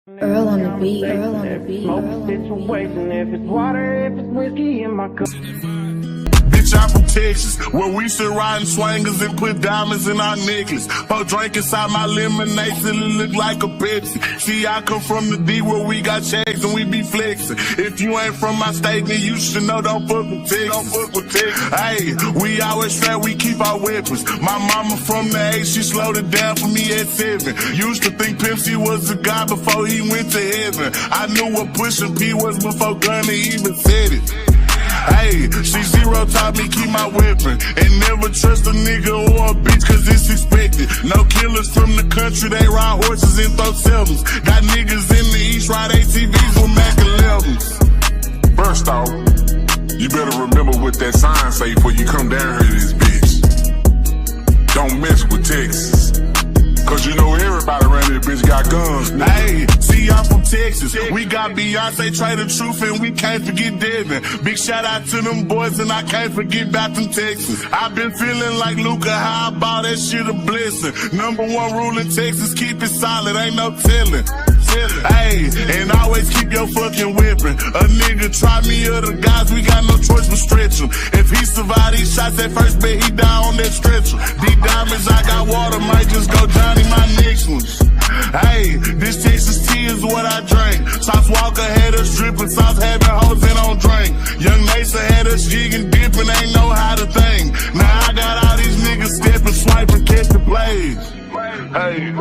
Earl on the beat, Earl on the beat. Smoke situation, if it's water, if it's whiskey in my cup. Bitch, I'm from Texas, where we still riding swangers and put diamonds in our necklace. Pour drink inside my lemonade till it look like a Pepsi. See, I come from the D where we got checks and we be flexing. If you ain't from my state, then you should know don't fuck with Texas. Don't fuck with Texas. Hey, we always fat, we keep our weapons. My mama from the A, she slowed it down for me at 7. Used to think Pepsi was a god before he went to heaven. I knew what pushing P was before Gunna even said it. Hey, C0 taught me keep my weapon and never trust a nigga or a bitch cause it's expected. No killers from the country, they ride horses and throw sevens. Got niggas in the east ride ATVs with Mac 11s. First off, you better remember what that sign say before you come down here to this bitch. Don't mess with Texas. Cause you know everybody around this bitch got guns. Hey, see, I'm from Texas. We got Beyonce, Trey the Truth, and we can't forget Devin. Big shout out to them boys, and I can't forget about them Texas. I've been feeling like Luca, how I bought that shit a blessing. Number one rule in Texas, keep it solid, ain't no telling. Hey, and always keep your fucking weapon. A nigga try me or the guys, we got no choice but stretch him. If he survive these shots at first, bet he die on that stretcher. These diamonds, I got water, might just go Johnny my next one. Hey, this Texas tea is what I drink. Sauce Walker had us dripping, Sauce having hoes and on drink. Young Mesa had us jigging, dipping, ain't know how to think. Now I got all these niggas stepping, swiping, catch the plays. Hey.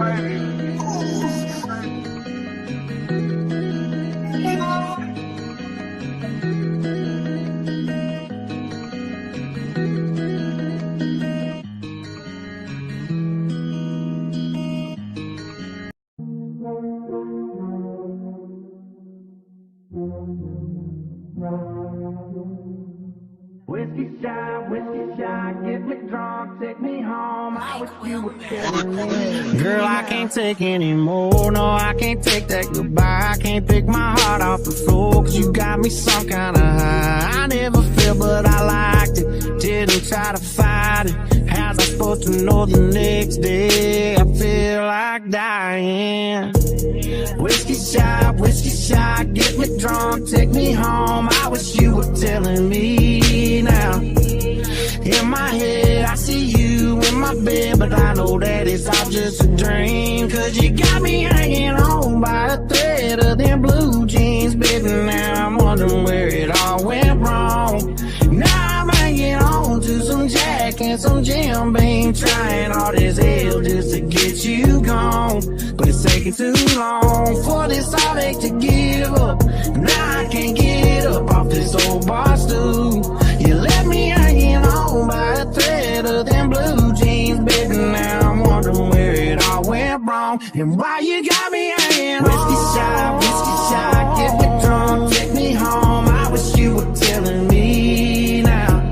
Whiskey shot, get me drunk, take me home. I wish you would kill me. Girl, I can't take anymore. No, I can't take that goodbye. I can't pick my heart off the floor. Cause you got me some kind of high. I never feel, but I liked it. Didn't try to fight it. How's I supposed to know the next day? I feel like dying. Whiskey shot, get me drunk, take me home. I wish you were telling me now. In my head, I see you in my bed, but I know that it's all just a dream. Cause you got me hanging on by a thread of them blue jeans, baby. Now I'm wondering where it all went wrong. Now I'm hanging on to some Jack and some Jim Beam, trying all this hell just to get you gone. But it's taking too long for this heartache to give up. Now I can't get up off this old bar stool. You left me hanging on by a thread of them blue jeans, baby. Now I'm wondering where it all went wrong and why you got me hanging on. Whiskey shot, get me drunk, take me home. I wish you were telling me now.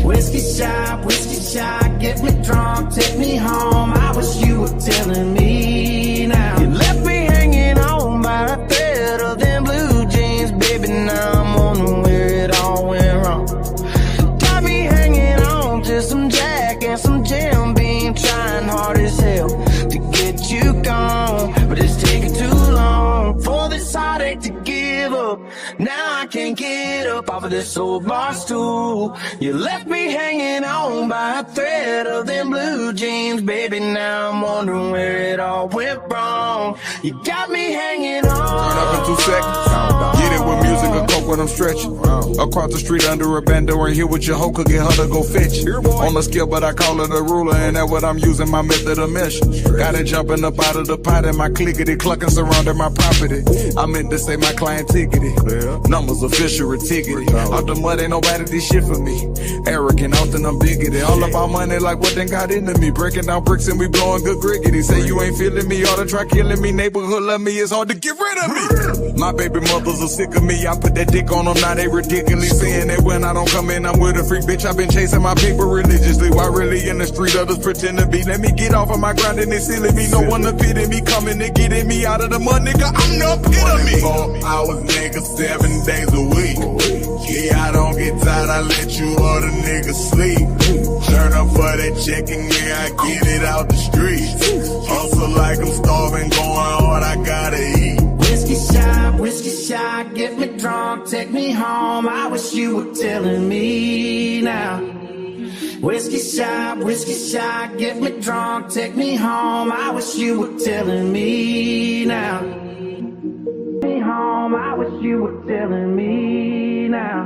Whiskey shot, get me drunk, take me home. I wish you were telling me now. You left me hanging on by a thread of them blue jeans, baby. Now I'm wondering where it all went wrong. Got me hanging on to some Jack and some Jim Beam, trying hard as hell to get you gone. But it's taking too long for this heartache to give up. Now I can't get up off of this old bar stool. You left me hanging on by a thread of them blue jeans, baby. Now I'm wondering where it all went wrong. You got me hanging on. Turn up in 2 seconds. Get it with music or coke when I'm stretching. Across the street under a bando and here with your hoe could get her to go fetch it. On the scale, but I call it a ruler, and that's what I'm using, my method of measure. Got it jumping up out of the pot and my clickety clucking surrounding my property. I meant to say my client tickety. Numbers official tickety. Out the mud ain't nobody did shit for me. Arrogant, often I'm bigoted. All about money like what they got into me. Breaking down bricks and we blowing good griggity. Say you ain't feeling me, ought to try killing me. Neighborhood love me, it's hard to get rid of me. My baby mothers are sick of me. I put that dick on them, now they ridiculous. Saying that when I don't come in, I'm with a freak bitch. I've been chasing my paper religiously. Why really in the street others pretend to be? Let me get off of my grind and they silly me. No one to pity me, coming to getting me out of the mud, nigga. I'm the epitome. 24 hours, nigga, 7 days a week. Yeah, I don't get tired, I let you other niggas sleep. Turn up for that check and yeah, I get it out the streets. Hustle like I'm starving, going hard, I gotta eat. whiskey shot, get me drunk, take me home. I wish you were telling me now. Whiskey shot, get me drunk, take me home. I wish you were telling me now. Me home, I wish you were telling me now.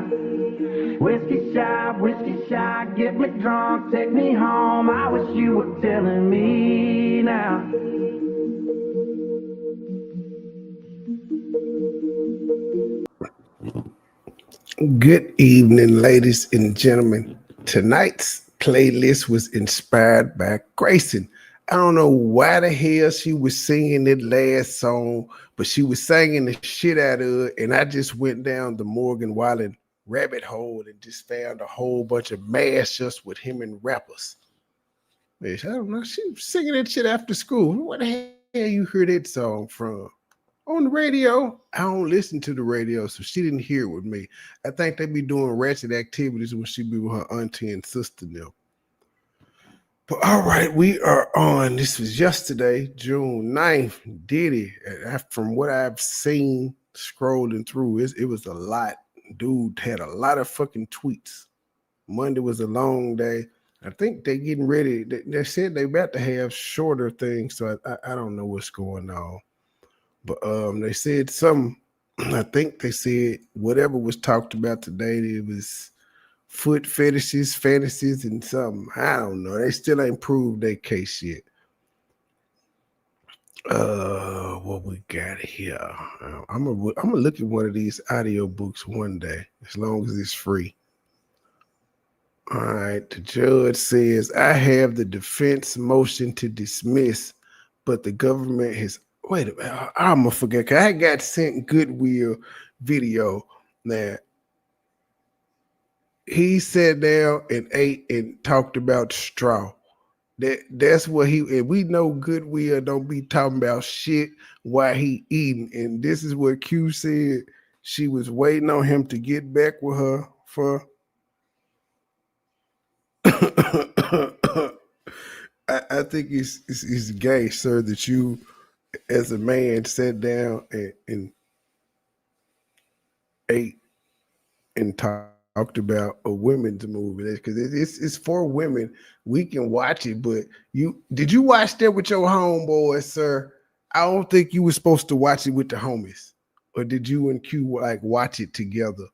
Whiskey shot, get me drunk, take me home. I wish you were telling me now. Good evening, ladies and gentlemen. Tonight's playlist was inspired by Grayson. I don't know why the hell she was singing that last song, but she was singing the shit out of it, and I just went down the Morgan Wallen rabbit hole and just found a whole bunch of mashups with him and rappers. Bitch, I don't know. She was singing that shit after school. Where the hell you heard that song from? On the radio. I don't listen to the radio, so she didn't hear it with me. I think they be doing ratchet activities when she be with her auntie and sister now. But all right, we are on. This was yesterday, June 9th. Diddy, from what I've seen scrolling through, it was a lot. Dude had a lot of fucking tweets. Monday was a long day. I think they getting ready. They said they about to have shorter things, so I don't know what's going on. But they said something. I think they said whatever was talked about today, it was foot fetishes, fantasies, and something. I don't know. They still ain't proved their case yet. What we got here? I'm gonna look at one of these audio books one day, as long as it's free. All right. The judge says, I have the defense motion to dismiss, but the government has. Wait a minute. I'm gonna forget. Cause I got sent Goodwill video that he sat down and ate and talked about straw. That's what and we know Goodwill don't be talking about shit while he eating. And this is what Q said. She was waiting on him to get back with her for I think it's gay, sir, that you as a man sat down and ate and talked about a women's movie, because it's for women. We can watch it, but did you watch that with your homeboys, sir? I don't think you were supposed to watch it with the homies, or did you and Q like watch it together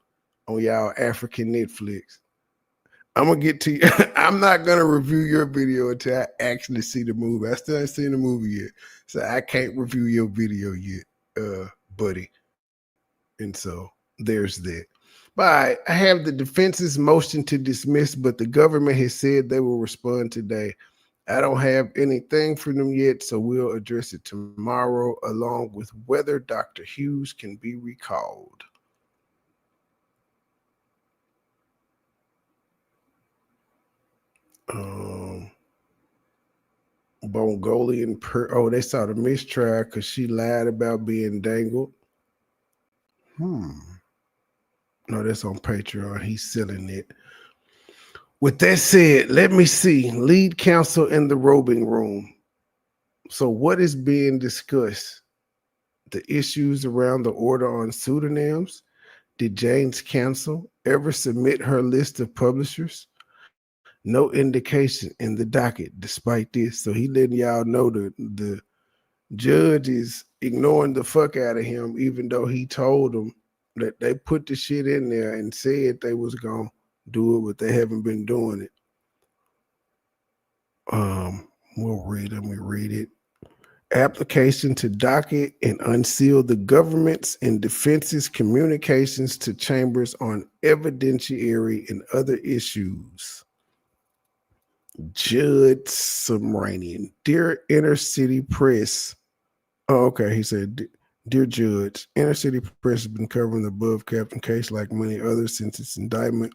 on y'all African Netflix? I'm gonna get to you. I'm not gonna review your video until I actually see the movie. I still ain't seen the movie yet, so I can't review your video yet, buddy. And so there's that. But I have the defense's motion to dismiss, but the government has said they will respond today. I don't have anything for them yet, so we'll address it tomorrow, along with whether Dr. Hughes can be recalled. Mongolian they saw the mistrial because she lied about being dangled. No, that's on Patreon. He's selling it. With that said, let me see. Lead counsel in the robing room. So what is being discussed? The issues around the order on pseudonyms. Did Jane's counsel ever submit her list of publishers? No indication in the docket despite this. So he letting y'all know the judge is ignoring the fuck out of him, even though he told them that they put the shit in there and said they was going to do it, but they haven't been doing it. Let me read it. Application to docket and unseal the government's and defense's communications to chambers on evidentiary and other issues. Judge Subramanian, dear Inner City Press. Oh, okay. He said, dear Judge, Inner City Press has been covering the above captain case like many others since its indictment.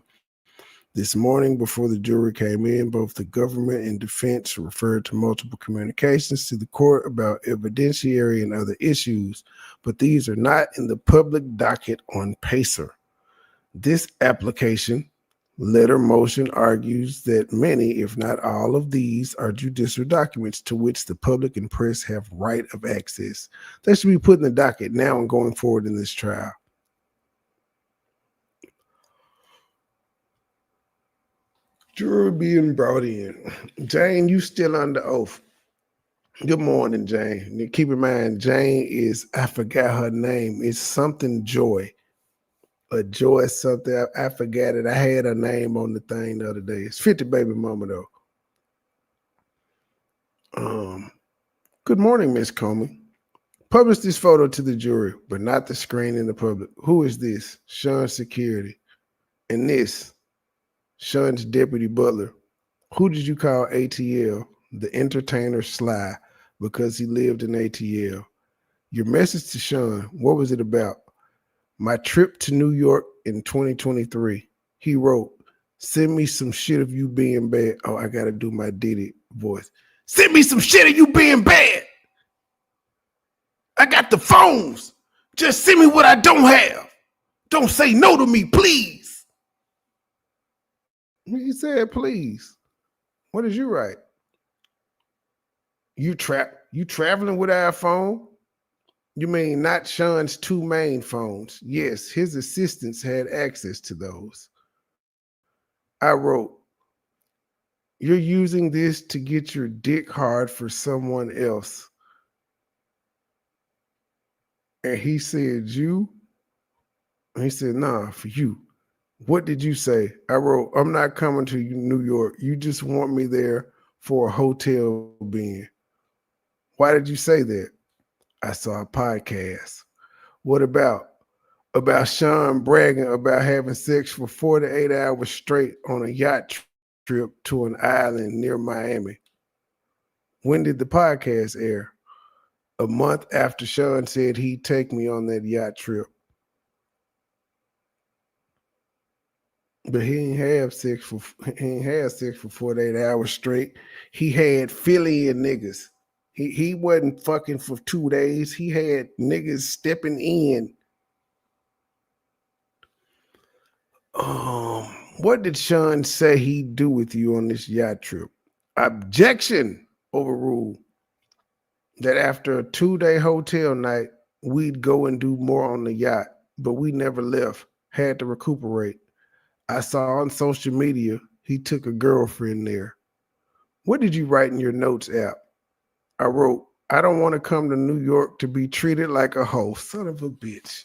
This morning, before the jury came in, both the government and defense referred to multiple communications to the court about evidentiary and other issues, but these are not in the public docket on PACER. This application Letter motion argues that many, if not all of these, are judicial documents to which the public and press have right of access. They should be put in the docket now and going forward in this trial. Jury being brought in. Jane, you still under oath. Good morning, Jane. Keep in mind, Jane is, I forgot her name. It's something Joy. A Joy something. I forgot it. I had her name on the thing the other day. It's 50 baby mama though. Good morning, Miss Comey. Publish this photo to the jury, but not the screen in the public. Who is this? Sean's security. And this, Sean's deputy butler. Who did you call ATL? The entertainer Sly, because he lived in ATL. Your message to Sean, what was it about? My trip to New York in 2023. He wrote, send me some shit of you being bad. Oh, I got to do my Diddy voice. Send me some shit of you being bad. I got the phones. Just send me what I don't have. Don't say no to me, please. He said, please. What did you write? You traveling with our phone? You mean not Sean's two main phones? Yes, his assistants had access to those. I wrote, you're using this to get your dick hard for someone else. And he said, you? And he said, nah, for you. What did you say? I wrote, I'm not coming to New York. You just want me there for a hotel bin. Why did you say that? I saw a podcast. What about? About Sean bragging about having sex for 48 hours straight on a yacht trip to an island near Miami. When did the podcast air? A month after Sean said he'd take me on that yacht trip. But he ain't had sex for 48 hours straight. He had Philly and niggas. He wasn't fucking for 2 days. He had niggas stepping in. What did Sean say he'd do with you on this yacht trip? Objection overruled. That after a 2-day hotel night, we'd go and do more on the yacht, but we never left. Had to recuperate. I saw on social media he took a girlfriend there. What did you write in your notes app? I wrote, I don't want to come to New York to be treated like a hoe. Son of a bitch.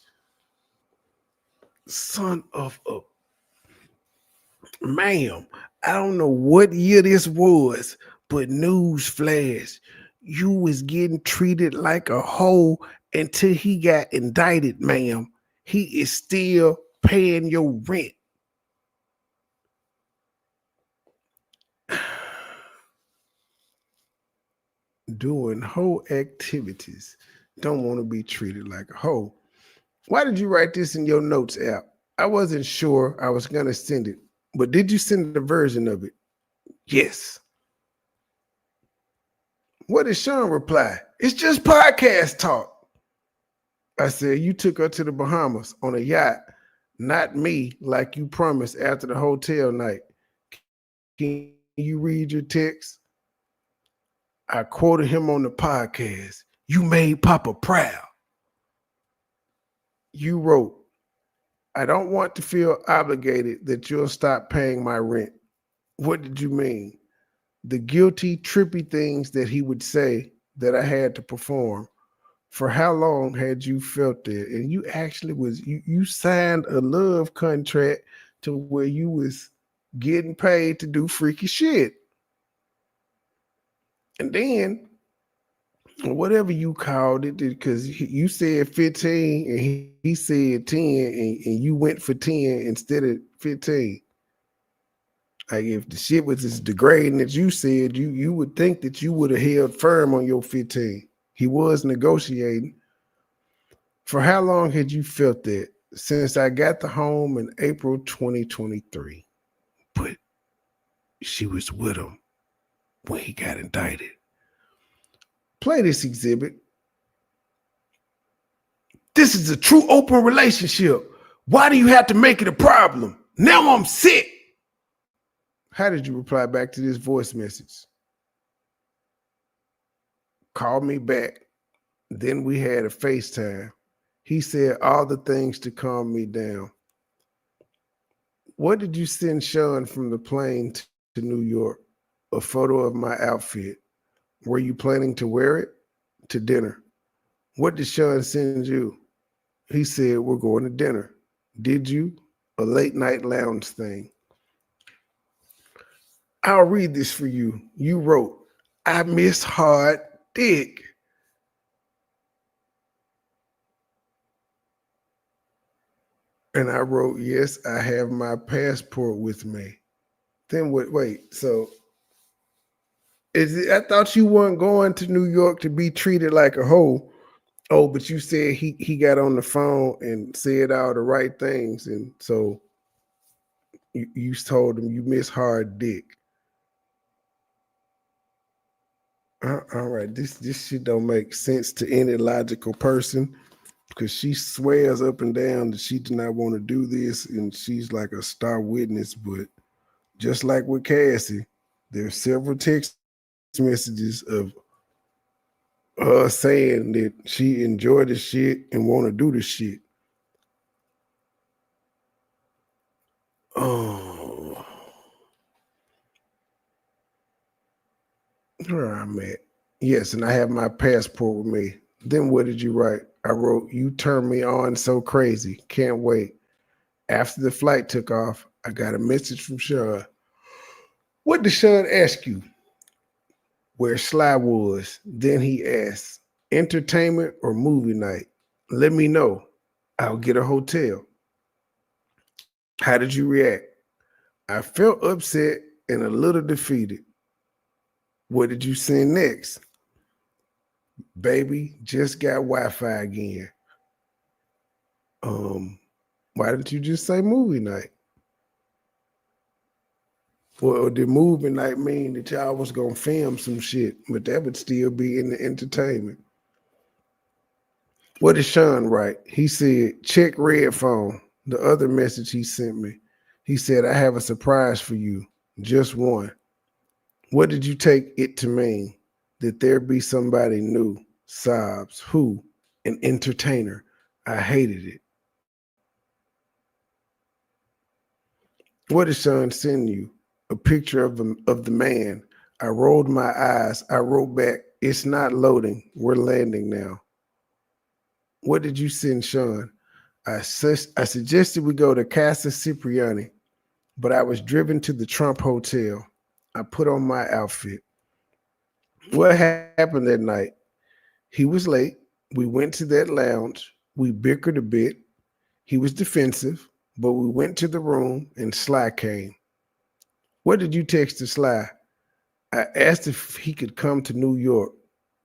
Son of a... Ma'am, I don't know what year this was, but news flash, you was getting treated like a hoe until he got indicted, ma'am. He is still paying your rent. Doing hoe activities. Don't want to be treated like a hoe. Why did you write this in your notes app? I wasn't sure I was going to send it, but did you send a version of it? Yes. What did Sean reply? It's just podcast talk. I said, you took her to the Bahamas on a yacht, not me, like you promised after the hotel night. Can you read your text? I quoted him on the podcast. You made Papa proud. You wrote, I don't want to feel obligated that you'll stop paying my rent. What did you mean? The guilty, trippy things that he would say that I had to perform. For how long had you felt that? And you actually you signed a love contract to where you was getting paid to do freaky shit. And then, whatever you called it, because you said 15 and he said 10 and you went for 10 instead of 15. Like if the shit was as degrading as you said, you would think that you would have held firm on your 15. He was negotiating. For how long had you felt that? Since I got the home in April 2023. But she was with him when he got indicted. Play this exhibit. This is a true open relationship. Why do you have to make it a problem? Now I'm sick. How did you reply back to this voice message? Call me back. Then we had a FaceTime. He said all the things to calm me down. What did you send Sean from the plane to New York? A photo of my outfit. Were you planning to wear it to dinner? What did Sean send you? He said, we're going to dinner. Did you? A late night lounge thing. I'll read this for you. You wrote, I miss hard dick. And I wrote, yes, I have my passport with me. Then what? Wait, so I thought you weren't going to New York to be treated like a hoe. Oh, but you said he got on the phone and said all the right things. And so you told him you miss hard dick. All right, this shit don't make sense to any logical person because she swears up and down that she did not want to do this and she's like a star witness. But just like with Cassie, there's several text messages of her saying that she enjoyed the shit and want to do the shit. Oh, where I'm at. Yes, and I have my passport with me. Then what did you write? I wrote, you turned me on so crazy. Can't wait. After the flight took off, I got a message from Sean. What did Sean ask you? Where Sly was. Then he asked, entertainment or movie night? Let me know. I'll get a hotel. How did you react? I felt upset and a little defeated. What did you send next? Baby, just got Wi-Fi again. Why didn't you just say movie night? Well, did movie night mean that y'all was gonna film some shit, but that would still be in the entertainment? What did Sean write? He said, check red phone. The other message he sent me. He said, I have a surprise for you. Just one. What did you take it to mean? That there be somebody new? Sobs. Who? An entertainer. I hated it. What did Sean send you? A picture of the man. I rolled my eyes. I wrote back, it's not loading. We're landing now. What did you send Sean? I suggested we go to Casa Cipriani, but I was driven to the Trump Hotel. I put on my outfit. What happened that night? He was late. We went to that lounge. We bickered a bit. He was defensive, but we went to the room and Sly came. What did you text to Sly? I asked if he could come to New York.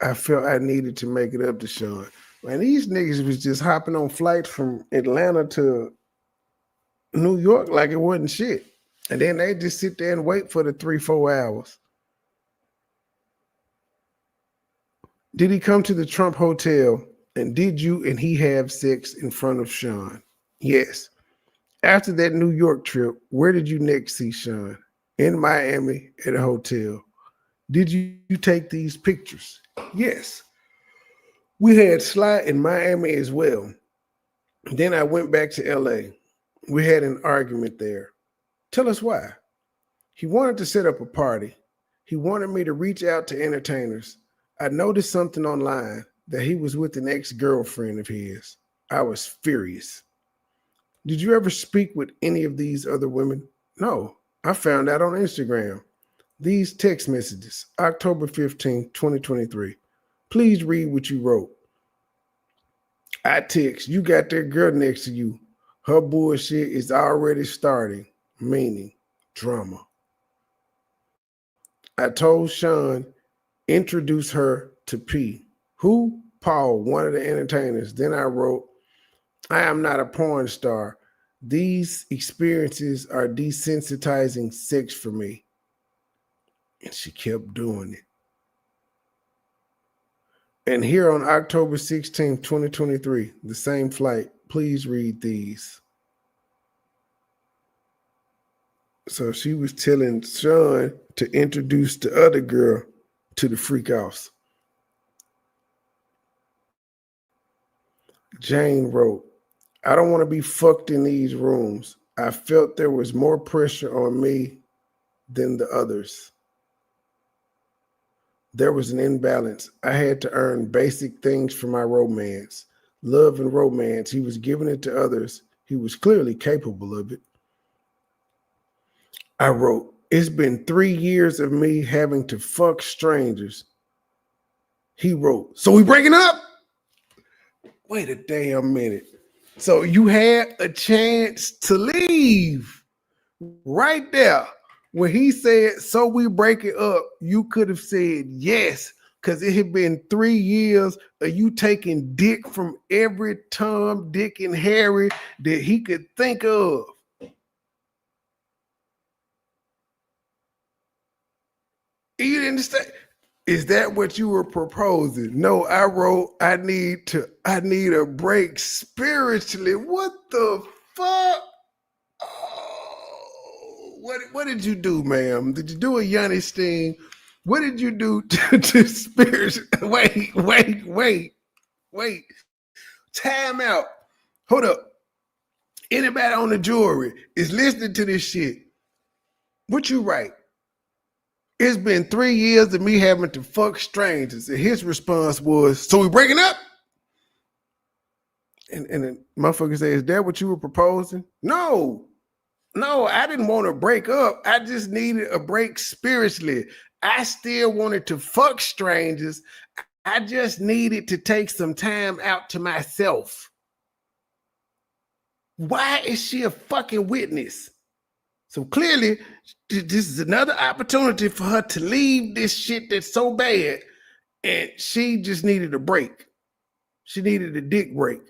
I felt I needed to make it up to Sean. Man, these niggas was just hopping on flights from Atlanta to New York like it wasn't shit. And then they just sit there and wait for the 3-4 hours. Did he come to the Trump Hotel and did you and he have sex in front of Sean? Yes. After that New York trip, where did you next see Sean? In Miami at a hotel. Did you take these pictures? Yes. We had Sly in Miami as well. Then I went back to LA. We had an argument there. Tell us why. He wanted to set up a party. He wanted me to reach out to entertainers. I noticed something online that he was with an ex-girlfriend of his. I was furious. Did you ever speak with any of these other women? No, I found out on Instagram. These text messages, October 15, 2023. Please read what you wrote. I text, you got that girl next to you. Her bullshit is already starting, meaning drama. I told Sean, introduce her to P. Who? Paul, one of the entertainers. Then I wrote, I am not a porn star. These experiences are desensitizing sex for me. And she kept doing it. And here on October 16th, 2023, the same flight, please read these. So she was telling Sean to introduce the other girl to the freak offs. Jane wrote, I don't want to be fucked in these rooms. I felt there was more pressure on me than the others. There was an imbalance. I had to earn basic things for my romance. Love and romance. He was giving it to others. He was clearly capable of it. I wrote, it's been 3 years of me having to fuck strangers. He wrote, so we breaking up? Wait a damn minute. So you had a chance to leave right there. When he said, so we break it up, you could have said yes, because it had been 3 years of you taking dick from every Tom, Dick, and Harry that he could think of. You didn't say, is that what you were proposing? No, I wrote, I need a break spiritually. What the fuck? Oh, what did you do, ma'am? Did you do a Yanni Sting? What did you do to spiritually? Wait. Time out. Hold up. Anybody on the jury is listening to this shit. What you write? It's been 3 years of me having to fuck strangers. And his response was, so we breaking up? And the motherfucker said, is that what you were proposing? No, I didn't want to break up. I just needed a break spiritually. I still wanted to fuck strangers. I just needed to take some time out to myself. Why is she a fucking witness? So clearly, this is another opportunity for her to leave this shit that's so bad, and she just needed a break. She needed a dick break.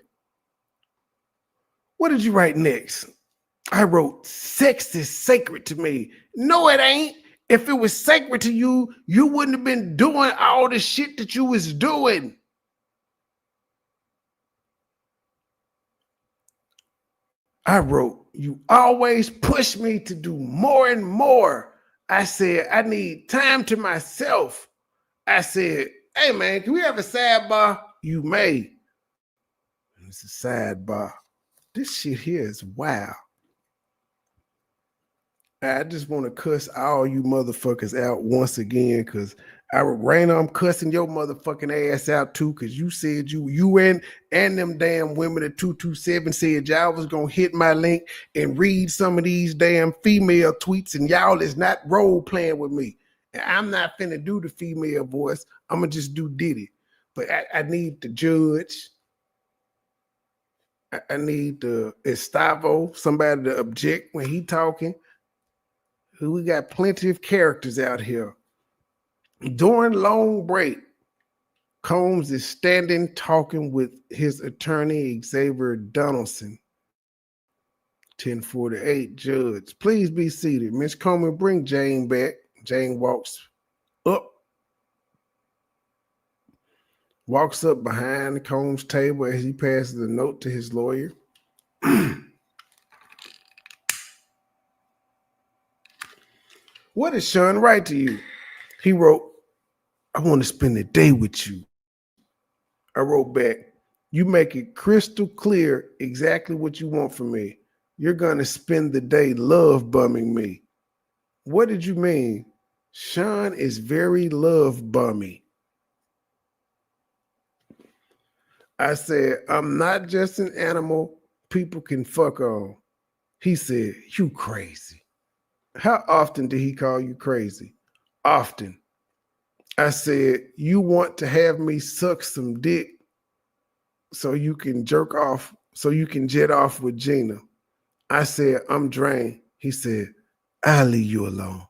What did you write next? I wrote, sex is sacred to me. No, it ain't. If it was sacred to you, you wouldn't have been doing all the shit that you was doing. I wrote, you always push me to do more and more. I said, I need time to myself. I said, hey man, can we have a sidebar? You may. It's a sidebar. This shit here is wild. I just want to cuss all you motherfuckers out once again, because Raina, I'm cussing your motherfucking ass out too, because you said you and them damn women at 227 said y'all was gonna hit my link and read some of these damn female tweets, and y'all is not role playing with me. And I'm not finna do the female voice. I'm gonna just do Diddy. But I need the judge. I need the Estavo, somebody to object when he talking. We got plenty of characters out here. During long break, Combs is standing talking with his attorney, Xavier Donaldson. 1048, judge. Please be seated. Miss Coleman, bring Jane back. Jane walks up behind Combs' table as he passes a note to his lawyer. What did Sean write to you? He wrote, I want to spend the day with you. I wrote back, you make it crystal clear exactly what you want from me. You're going to spend the day love bumming me. What did you mean? Sean is very love bummy. I said, I'm not just an animal people can fuck on. He said, you crazy. How often did he call you crazy? Often. I said, you want to have me suck some dick so you can jerk off, so you can jet off with Gina. I said, I'm drained. He said, I'll leave you alone.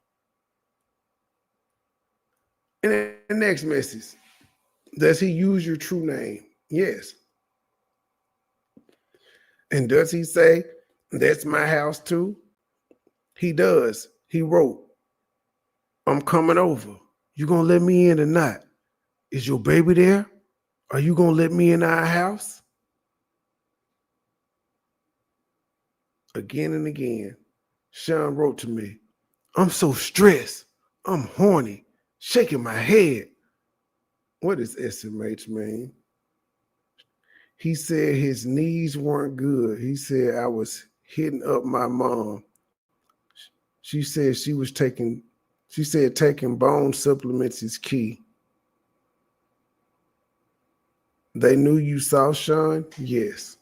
And then the next message, does he use your true name? Yes. And does he say, that's my house too? He does. He wrote, I'm coming over. You gonna let me in or not? Is your baby there? Are you gonna let me in our house? Again and again. Sean wrote to me, I'm so stressed. I'm horny, shaking my head. What does SMH mean? He said his knees weren't good. He said I was hitting up my mom. She said taking bone supplements is key. They knew you saw Sean? Yes.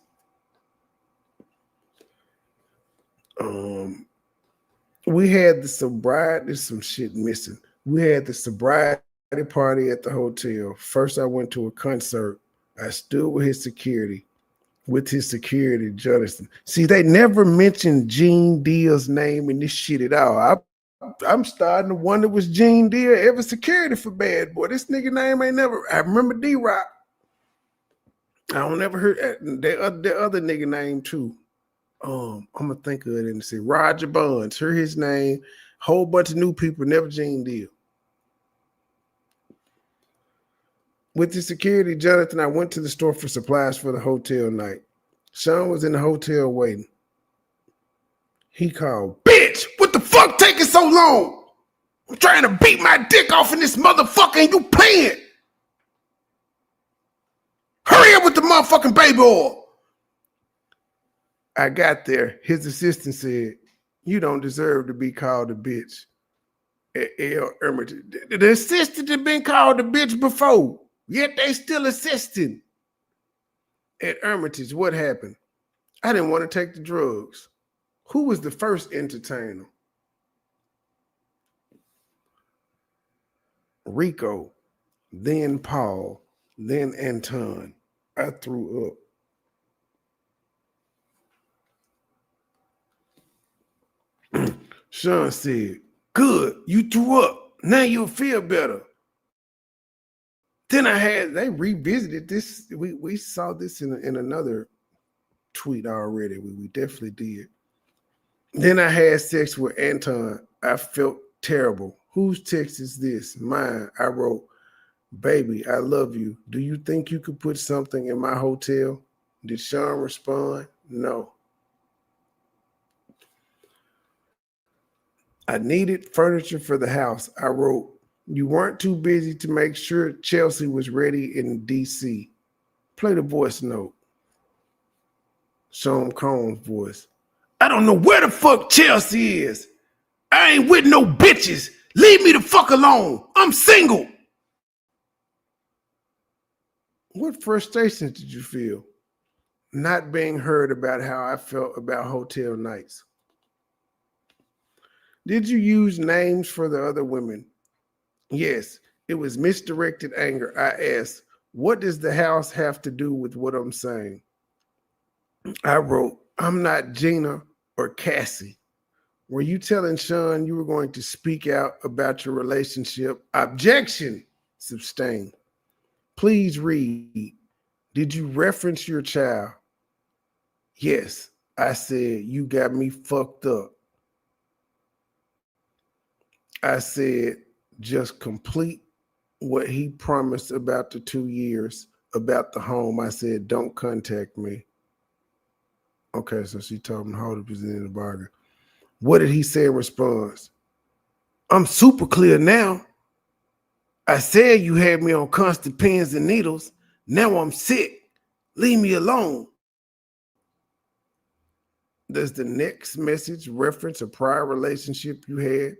We had the sobriety, there's some shit missing. We had the sobriety party at the hotel. First, I went to a concert. I stood with his security, Jonathan. See, they never mentioned Gene Deal's name in this shit at all. I'm starting to wonder was Gene Deal ever security for Bad Boy? This nigga name ain't never. I remember D-Rock. I don't ever heard the other nigga name too. I'm gonna think of it and say Roger Bonds. Heard his name. Whole bunch of new people, never Gene Deal. With the security, Jonathan, I went to the store for supplies for the hotel night. Sean was in the hotel waiting. He called, bitch, what the fuck taking so long? I'm trying to beat my dick off in this motherfucker and you playing. Hurry up with the motherfucking baby oil. I got there. His assistant said, you don't deserve to be called a bitch. L. Hermitage. The assistant had been called a bitch before, yet they still assisting. At Hermitage, what happened? I didn't want to take the drugs. Who was the first entertainer? Rico, then Paul, then Anton. I threw up. Sean said, good, you threw up. Now you'll feel better. Then they revisited this. We saw this in another tweet already. We definitely did. Then I had sex with Anton. I felt terrible. Whose text is this? Mine. I wrote, baby, I love you. Do you think you could put something in my hotel? Did Sean respond? No. I needed furniture for the house. I wrote, you weren't too busy to make sure Chelsea was ready in DC. Play the voice note. Sean Combs' voice. I don't know where the fuck Chelsea is. I ain't with no bitches. Leave me the fuck alone. I'm single. What frustrations did you feel? Not being heard about how I felt about hotel nights. Did you use names for the other women? Yes, it was misdirected anger. I asked, what does the house have to do with what I'm saying? I wrote, I'm not Gina or Cassie. Were you telling Sean you were going to speak out about your relationship? Objection, sustain. Please read. Did you reference your child? Yes, I said, you got me fucked up. I said, just complete what he promised about the 2 years, about the home. I said, don't contact me. Okay, so she told him how to present the bargain. What did he say in response? I'm super clear now. I said you had me on constant pins and needles. Now I'm sick. Leave me alone. Does the next message reference a prior relationship you had?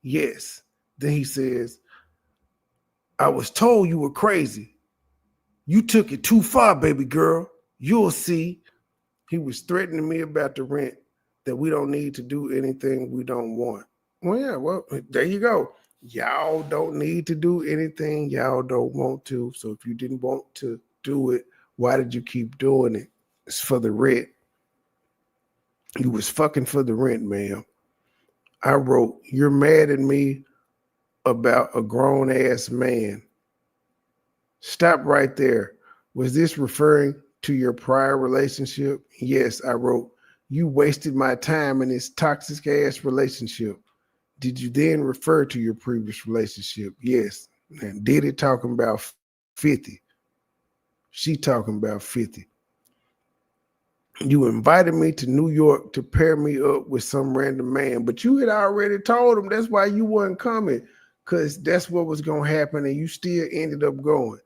Yes. Then he says, I was told you were crazy. You took it too far, baby girl. You'll see. He was threatening me about the rent, that we don't need to do anything we don't want. Well, yeah, well, there you go. Y'all don't need to do anything y'all don't want to. So if you didn't want to do it, why did you keep doing it? It's for the rent. You was fucking for the rent, ma'am. I wrote, you're mad at me about a grown-ass man. Stop right there. Was this referring to your prior relationship? Yes, I wrote, you wasted my time in this toxic-ass relationship. Did you then refer to your previous relationship? Yes. And Diddy talking about 50. She talking about 50. You invited me to New York to pair me up with some random man, but you had already told him that's why you wasn't coming, because that's what was gonna happen, and you still ended up going.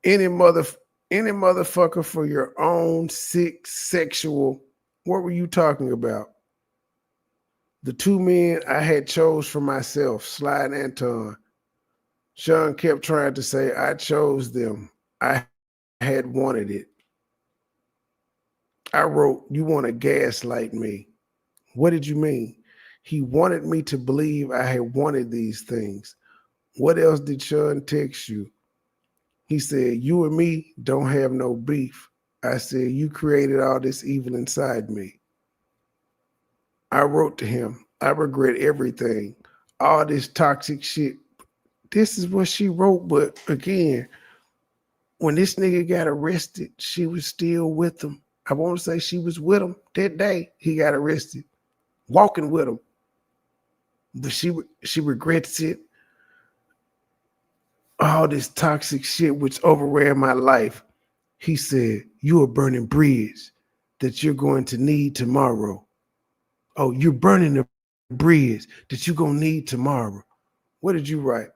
Any mother, any motherfucker for your own sick sexual. What were you talking about? The two men I had chose for myself, Sly and Anton. Sean kept trying to say I chose them. I had wanted it. I wrote, you want to gaslight me. What did you mean? He wanted me to believe I had wanted these things. What else did Sean text you? He said, you and me don't have no beef. I said, you created all this evil inside me. I wrote to him, I regret everything. All this toxic shit. This is what she wrote, but again, when this nigga got arrested, she was still with him. I want to say she was with him that day he got arrested, walking with him. But she regrets it. All this toxic shit which overran my life. He said, you're a burning bridge that you're going to need tomorrow. Oh, you're burning the bridge that you're going to need tomorrow. What did you write?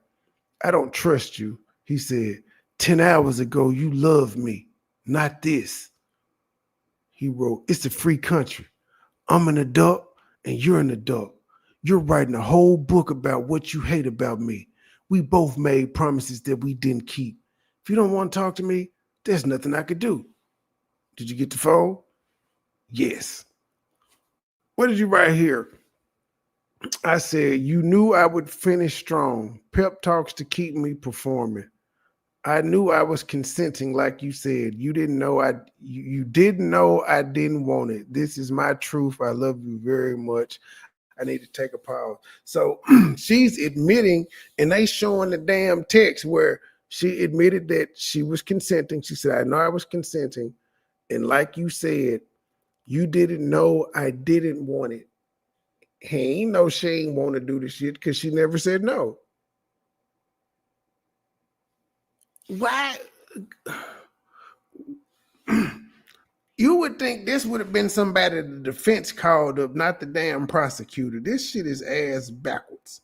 I don't trust you. He said, 10 hours ago, you loved me, not this. He wrote, it's a free country. I'm an adult and you're an adult. You're writing a whole book about what you hate about me. We both made promises that we didn't keep. If you don't want to talk to me, there's nothing I could do. Did you get the phone? Yes. What did you write here? I said, you knew I would finish strong. Pep talks to keep me performing. I knew I was consenting, like you said. You didn't know you didn't know I didn't want it. This is my truth. I love you very much. I need to take a pause. So she's admitting, and they showing the damn text where she admitted that she was consenting. She said, I know I was consenting. And like you said, you didn't know I didn't want it. He ain't know she ain't want to do the shit because she never said no. Why? You would think this would have been somebody the defense called up, not the damn prosecutor. This shit is ass backwards.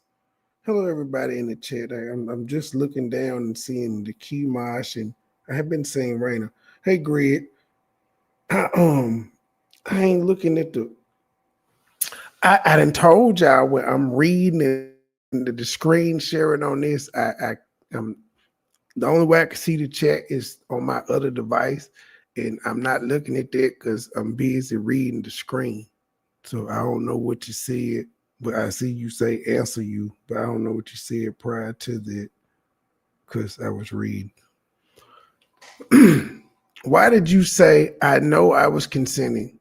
Hello, everybody in the chat. I'm just looking down and seeing the Key Mosh, and I have been seeing Raina. Hey, Greg. I ain't looking at the. I done told y'all when I'm reading and the screen sharing on this. I'm the only way I can see the chat is on my other device, and I'm not looking at that because I'm busy reading the screen. So I don't know what you said, but I see you say answer you, but I don't know what you said prior to that because I was reading. Why did you say, I know I was consenting?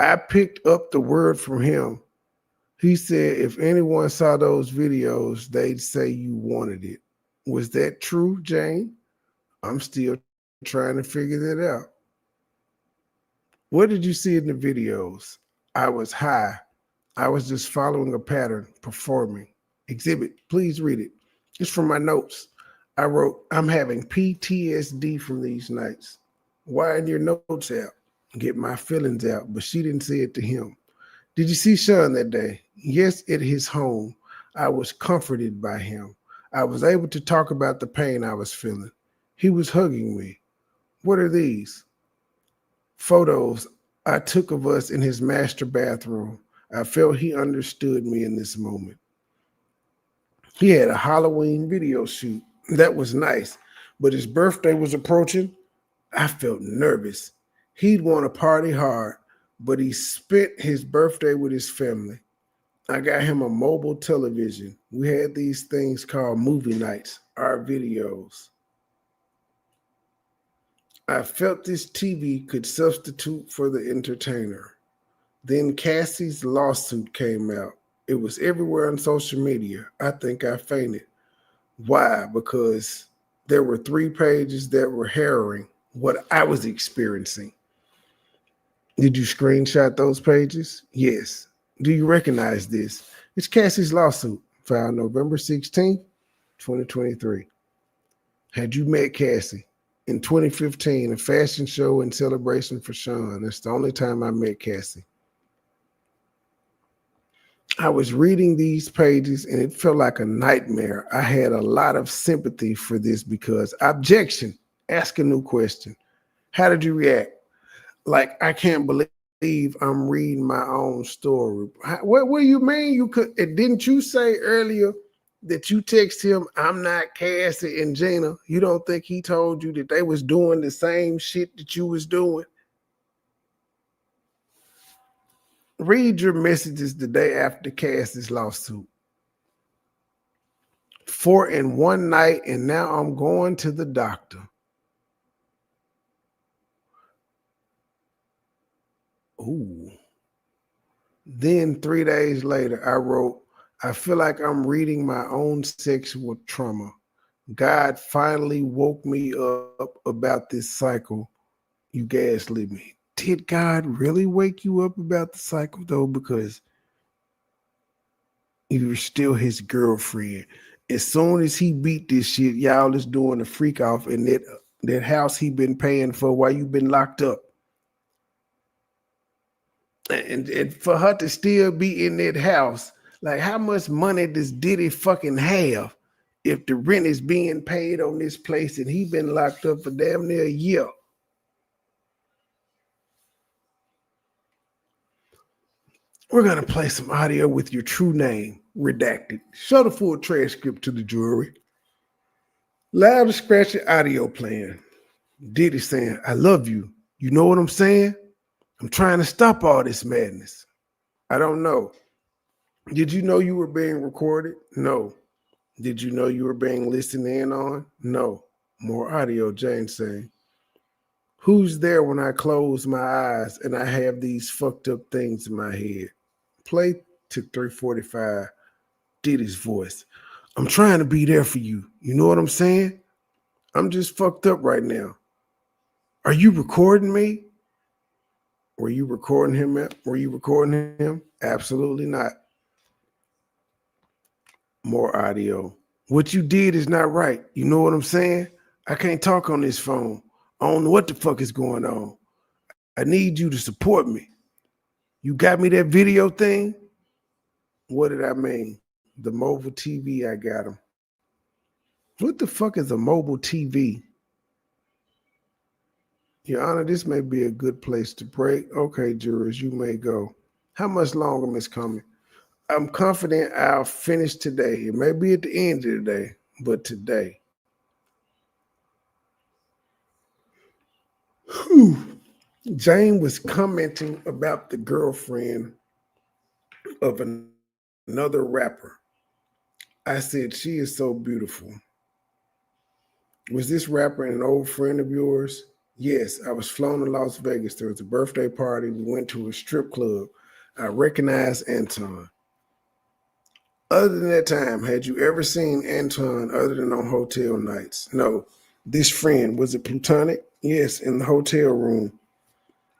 I picked up the word from him. He said, if anyone saw those videos, they'd say you wanted it. Was that true, Jane? I'm still trying to figure that out. What did you see in the videos? I was high. I was just following a pattern, performing. Exhibit, please read it. It's from my notes. I wrote, I'm having PTSD from these nights. Why in your notes out? Get my feelings out, but she didn't say it to him. Did you see Sean that day? Yes, at his home. I was comforted by him. I was able to talk about the pain I was feeling. He was hugging me. What are these? Photos I took of us in his master bathroom. I felt he understood me in this moment. He had a Halloween video shoot. That was nice, but his birthday was approaching. I felt nervous. He'd want to party hard, but he spent his birthday with his family. I got him a mobile television. We had these things called movie nights, our videos. I felt this TV could substitute for the entertainer. Then Cassie's lawsuit came out. It was everywhere on social media. I think I fainted. Why? Because there were 3 pages that were harrowing what I was experiencing. Did you screenshot those pages? Yes. Do you recognize this? It's Cassie's lawsuit, filed November 16th, 2023. Had you met Cassie? in 2015, a fashion show in celebration for Sean. That's the only time I met Cassie. I was reading these pages and it felt like a nightmare. I had a lot of sympathy for this because objection, ask a new question. How did you react? Like, I can't believe I'm reading my own story. What do you mean? You could, didn't you say earlier that you text him, I'm not Cassie and Gina? You don't think he told you that they was doing the same shit that you was doing? Read your messages the day after Cassie's lawsuit. 4 in one night, and now I'm going to the doctor. Ooh. Then 3 days later, I wrote, I feel like I'm reading my own sexual trauma. God finally woke me up about this cycle. You gaslit me. Did God really wake you up about the cycle, though? Because you were still his girlfriend. As soon as he beat this shit, y'all is doing a freak off in that house he been paying for while you been locked up. And for her to still be in that house, like, how much money does Diddy fucking have if the rent is being paid on this place and he been locked up for damn near a year? We're going to play some audio with your true name redacted. Show the full transcript to the jury. Loud and scratchy audio playing. Diddy saying, I love you. You know what I'm saying? I'm trying to stop all this madness. I don't know. Did you know you were being recorded? No. Did you know you were being listened in on? No. More audio, Jane saying. Who's there when I close my eyes and I have these fucked up things in my head? Play to 345, Diddy's voice. I'm trying to be there for you. You know what I'm saying? I'm just fucked up right now. Are you recording me? Were you recording him? Were you recording him? Absolutely not. More audio. What you did is not right. You know what I'm saying? I can't talk on this phone. I don't know what the fuck is going on. I need you to support me. You got me that video thing? What did I mean? The mobile TV, I got him. What the fuck is a mobile TV? Your Honor, this may be a good place to break. Okay, jurors, you may go. How much longer, Miss Cumming? I'm confident I'll finish today. It may be at the end of the day, but today. Whew. Jane was commenting about the girlfriend of another rapper. I said, she is so beautiful. Was this rapper an old friend of yours? Yes, I was flown to Las Vegas. There was a birthday party. We went to a strip club. I recognized Anton. Other than that time, had you ever seen Anton other than on hotel nights? No. This friend, was it platonic? Yes, in the hotel room.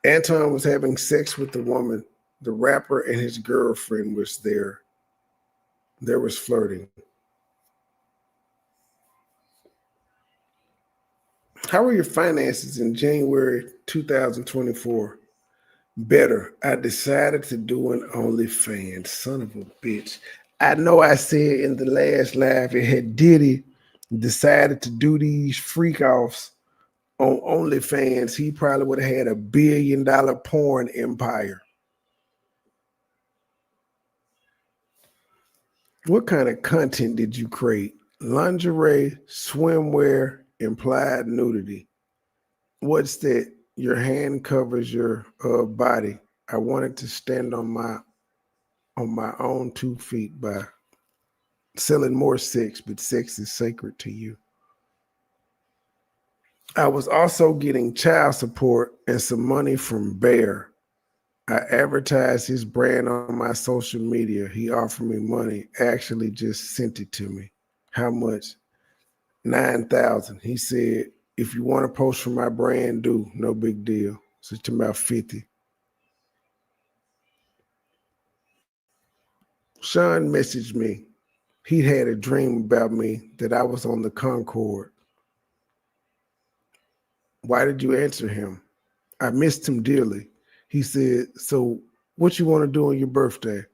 Anton was having sex with the woman. The rapper and his girlfriend was there. There was flirting. How are your finances in January 2024? Better. I decided to do an OnlyFans. Son of a bitch. I know I said in the last live it had Diddy decided to do these freak offs on OnlyFans. He probably would have had $1 billion porn empire. What kind of content did you create? Lingerie, swimwear, implied nudity. What's that? Your hand covers your body. I wanted to stand on my own 2 feet by selling more sex, but sex is sacred to you. I was also getting child support and some money from Bear. I advertised his brand on my social media. He offered me money, actually just sent it to me. How much? $9,000. He said, if you want to post for my brand, do. No big deal. So it's about 50. Sean messaged me. He had a dream about me that I was on the Concorde. Why did you answer him? I missed him dearly. He said, so what you want to do on your birthday?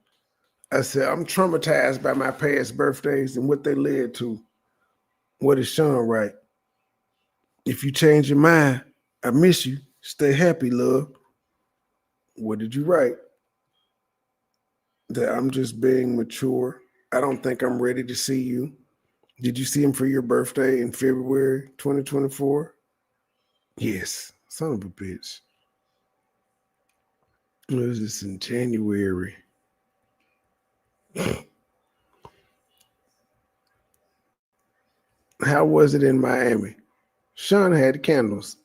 I said, I'm traumatized by my past birthdays and what they led to. What is Sean right? If you change your mind, I miss you. Stay happy, love. What did you write? That I'm just being mature. I don't think I'm ready to see you. Did you see him for your birthday in February 2024? Yes. Son of a bitch. It was this in January. How was it in Miami? Sean had candles.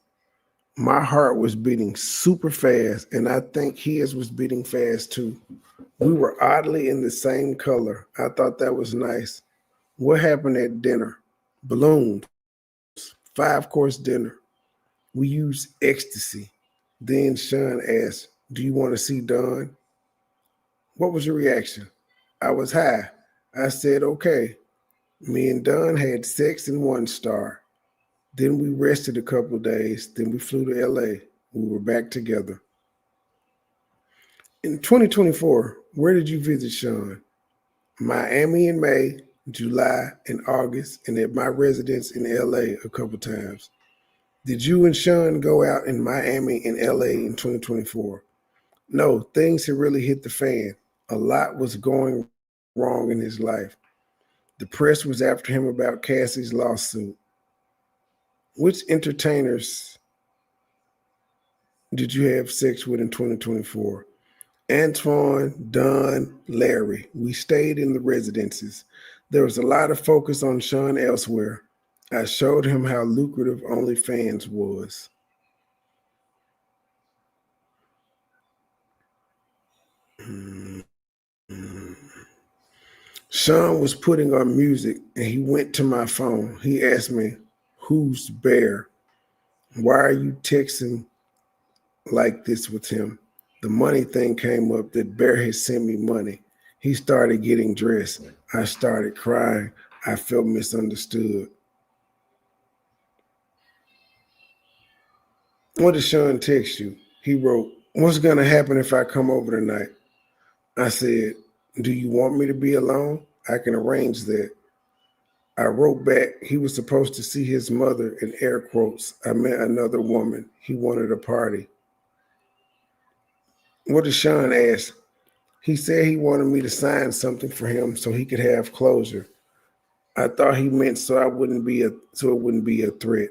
My heart was beating super fast, and I think his was beating fast too. We were oddly in the same color. I thought that was nice. What happened at dinner? Balloons, 5-course dinner. We used ecstasy. Then Sean asked, do you want to see Don? What was your reaction? I was high. I said, okay. Me and Don had sex in one star. Then we rested a couple of days. Then we flew to LA. We were back together. In 2024, where did you visit Sean? Miami in May, July, and August, and at my residence in LA a couple times. Did you and Sean go out in Miami and LA in 2024? No, things had really hit the fan. A lot was going wrong in his life. The press was after him about Cassie's lawsuit. Which entertainers did you have sex with in 2024? Antoine, Don, Larry. We stayed in the residences. There was a lot of focus on Sean elsewhere. I showed him how lucrative OnlyFans was. Sean was putting on music and he went to my phone. He asked me, who's Bear? Why are you texting like this with him? The money thing came up that Bear had sent me money. He started getting dressed. I started crying. I felt misunderstood. What did Sean text you? He wrote, what's going to happen if I come over tonight? I said, do you want me to be alone? I can arrange that. I wrote back, he was supposed to see his mother in air quotes. I met another woman. He wanted a party. What did Sean ask? He said he wanted me to sign something for him so he could have closure. I thought he meant so it wouldn't be a threat.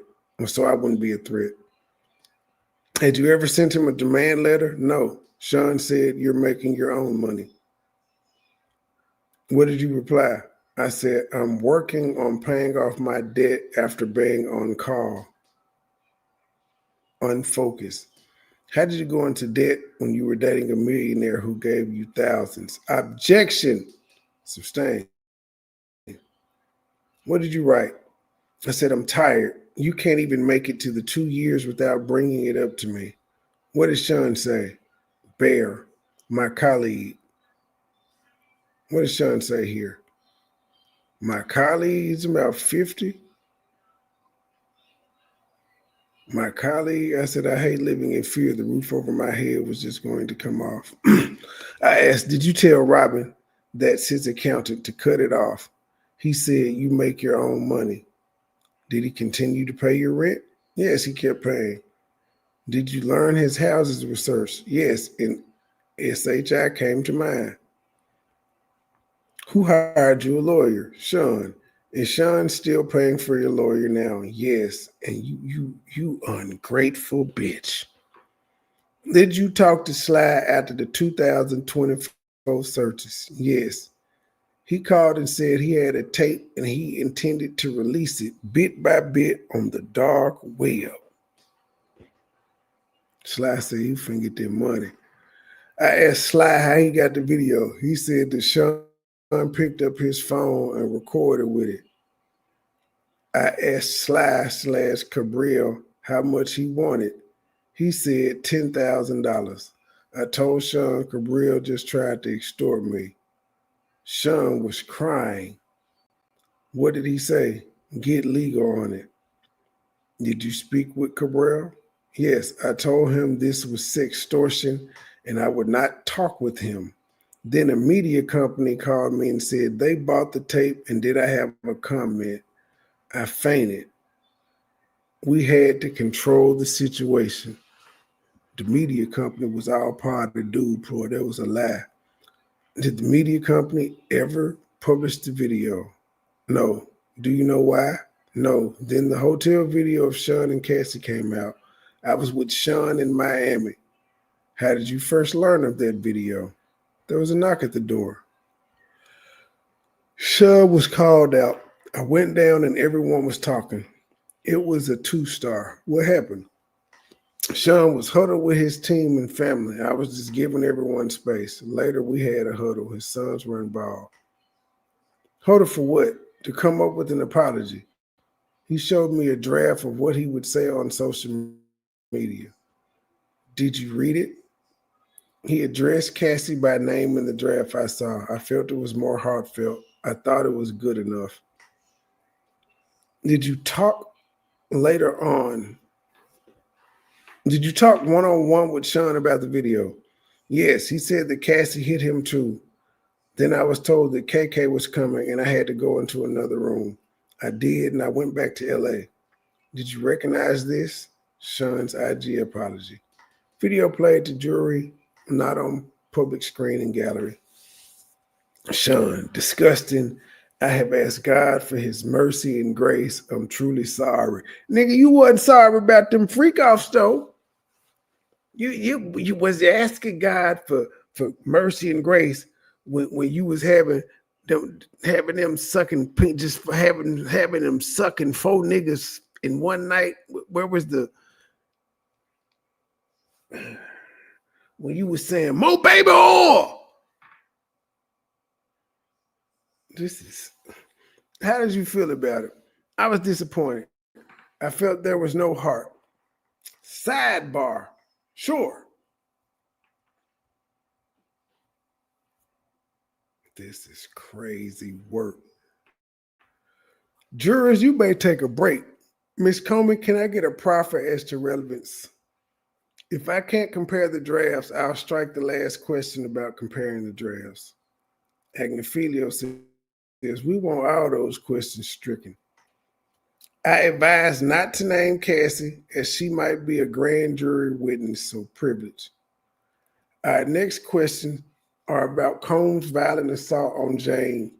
Had you ever sent him a demand letter? No. Sean said, you're making your own money. What did you reply? I said, I'm working on paying off my debt after being on call. Unfocused. How did you go into debt when you were dating a millionaire who gave you thousands? Objection. Sustain. What did you write? I said, I'm tired. You can't even make it to the 2 years without bringing it up to me. What did Sean say? Bear, my colleague. What did Sean say here? My colleague is about 50. My colleague, I said, I hate living in fear. The roof over my head was just going to come off. I asked, did you tell Robin that's his accountant to cut it off? He said, you make your own money. Did he continue to pay your rent? Yes, he kept paying. Did you learn his houses research? Yes, and SHI came to mind. Who hired you a lawyer? Sean. Is Sean still paying for your lawyer now? Yes. And you ungrateful bitch. Did you talk to Sly after the 2024 searches? Yes. He called and said he had a tape and he intended to release it bit by bit on the dark web. Sly said he finna get that money. I asked Sly how he got the video. He said that Sean picked up his phone and recorded with it. I asked Sly/Cabrillo how much he wanted. He said $10,000. I told Sean Cabrillo just tried to extort me. Sean was crying. What did he say? Get legal on it. Did you speak with Cabral? Yes, I told him this was sextortion and I would not talk with him. Then a media company called me and said they bought the tape and did I have a comment? I fainted. We had to control the situation. The media company was all part of the dude ploy. That was a lie. Did the media company ever publish the video? No. Do you know why? No. Then the hotel video of Sean and Cassie came out. I was with Sean in Miami. How did you first learn of that video? There was a knock at the door. Sean was called out. I went down and everyone was talking. It was a 2-star. What happened? Sean was huddled with his team and family. I was just giving everyone space. Later, we had a huddle. His sons were involved. Huddle for what? To come up with an apology. He showed me a draft of what he would say on social media. Did you read it? He addressed Cassie by name in the draft I saw. I felt it was more heartfelt. I thought it was good enough. Did you talk later on? Did you talk one-on-one with Sean about the video? Yes, he said that Cassie hit him too. Then I was told that KK was coming and I had to go into another room. I did, and I went back to LA. Did you recognize this? Sean's IG apology. Video played to jury, not on public screen and gallery. Sean, disgusting. I have asked God for his mercy and grace. I'm truly sorry. Nigga, you wasn't sorry about them freak-offs, though. You was asking God for mercy and grace when you was having them sucking pink, just for having them sucking 4 niggas in one night. Where was the when you was saying more baby oil? This is how did you feel about it? I was disappointed. I felt there was no heart. Sidebar. Sure. This is crazy work. Jurors, you may take a break. Ms. Coleman, can I get a proffer as to relevance? If I can't compare the drafts, I'll strike the last question about comparing the drafts. Agnifilio says, we want all those questions stricken. I advise not to name Cassie as she might be a grand jury witness, so privilege. Our next questions are about Combs' violent assault on Jane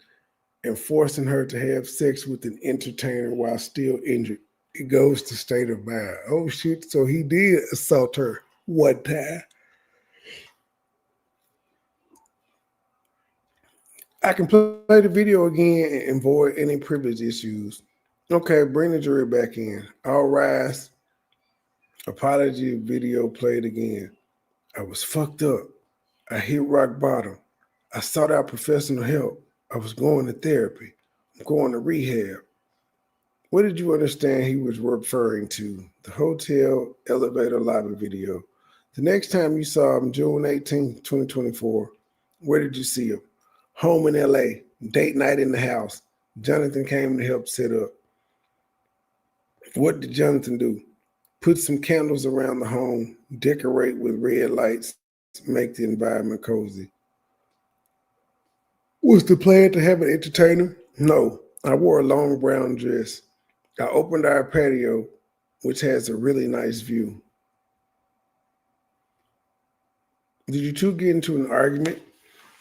and forcing her to have sex with an entertainer while still injured. It goes to state of mind. Oh shit, so he did assault her one time. I can play the video again and avoid any privilege issues. Okay, bring the jury back in. All rise. Apology video played again. I was fucked up. I hit rock bottom. I sought out professional help. I was going to therapy. I'm going to rehab. What did you understand he was referring to? The hotel elevator lobby video. The next time you saw him, June 18, 2024, where did you see him? Home in LA, date night in the house. Jonathan came to help set up. What did Jonathan do? Put some candles around the home, decorate with red lights, make the environment cozy. Was the plan to have an entertainer? No, I wore a long brown dress. I opened our patio, which has a really nice view. Did you two get into an argument?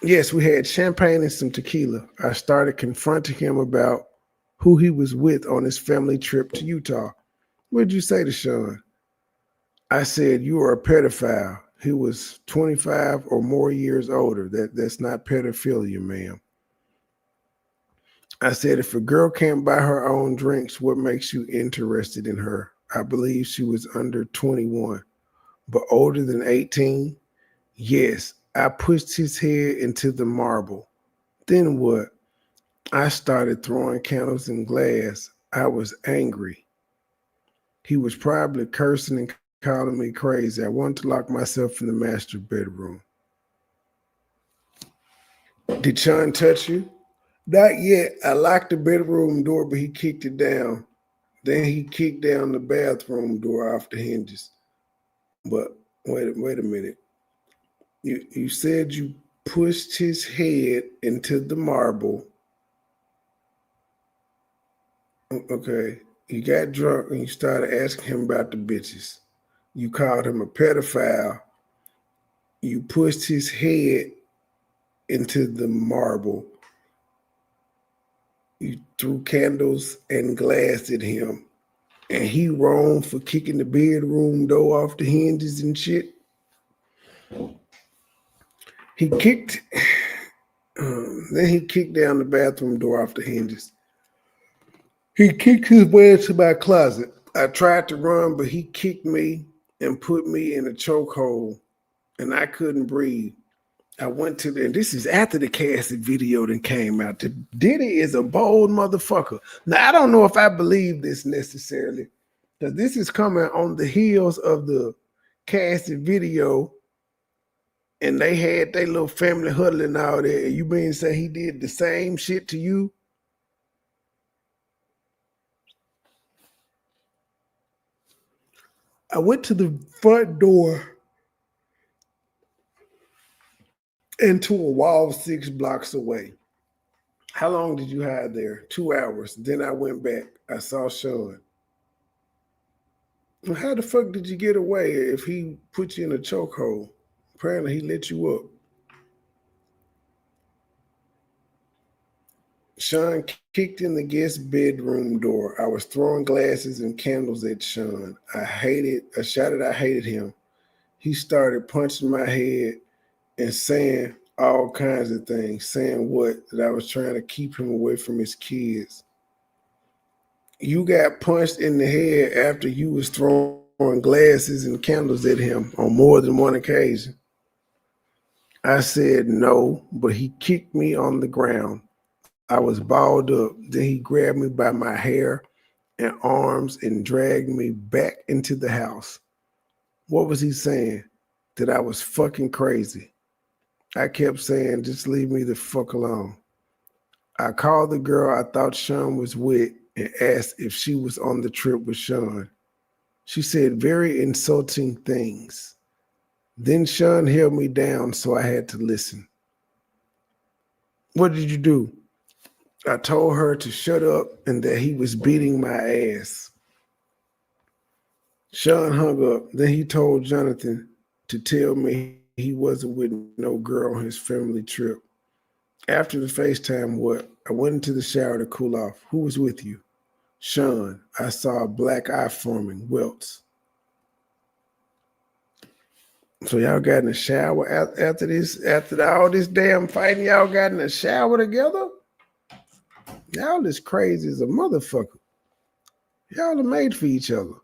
Yes, we had champagne and some tequila. I started confronting him about who he was with on his family trip to Utah. What did you say to Sean? I said, you are a pedophile. He was 25 or more years older. That's not pedophilia, ma'am. I said, if a girl can't buy her own drinks, what makes you interested in her? I believe she was under 21, but older than 18? Yes, I pushed his head into the marble. Then what? I started throwing candles and glass. I was angry. He was probably cursing and calling me crazy. I wanted to lock myself in the master bedroom. Did Sean touch you? Not yet. I locked the bedroom door, but he kicked it down. Then he kicked down the bathroom door off the hinges. But wait a minute. You said you pushed his head into the marble. Okay. You got drunk and you started asking him about the bitches. You called him a pedophile. You pushed his head into the marble. You threw candles and glass at him. And he wronged for kicking the bedroom door off the hinges and shit. He kicked, then he kicked down the bathroom door off the hinges. He kicked his way into my closet. I tried to run, but he kicked me and put me in a chokehold, and I couldn't breathe. I went to the, and this is after the Cassie video that came out. Diddy is a bold motherfucker. Now, I don't know if I believe this necessarily, because this is coming on the heels of the Cassie video, and they had their little family huddling out there. You mean to say he did the same shit to you? I went to the front door and to a wall 6 blocks away. How long did you hide there? 2 hours. Then I went back. I saw Sean. Well, how the fuck did you get away if he put you in a chokehold? Apparently he let you up. Sean kicked in the guest bedroom door. I was throwing glasses and candles at Sean. I hated him. He started punching my head and saying all kinds of things. Saying what? That I was trying to keep him away from his kids. You got punched in the head after you was throwing glasses and candles at him on more than one occasion. I said no, but he kicked me on the ground. I was balled up. Then he grabbed me by my hair and arms and dragged me back into the house. What was he saying? That I was fucking crazy. I kept saying, just leave me the fuck alone. I called the girl I thought Sean was with and asked if she was on the trip with Sean. She said very insulting things. Then Sean held me down, so I had to listen. What did you do? I told her to shut up and that he was beating my ass. Sean hung up. Then he told Jonathan to tell me he wasn't with no girl on his family trip. After the FaceTime, what? I went into the shower to cool off. Who was with you? Sean. I saw a black eye forming, welts. So y'all got in the shower after all this damn fighting, y'all got in the shower together? Y'all is crazy as a motherfucker. Y'all are made for each other.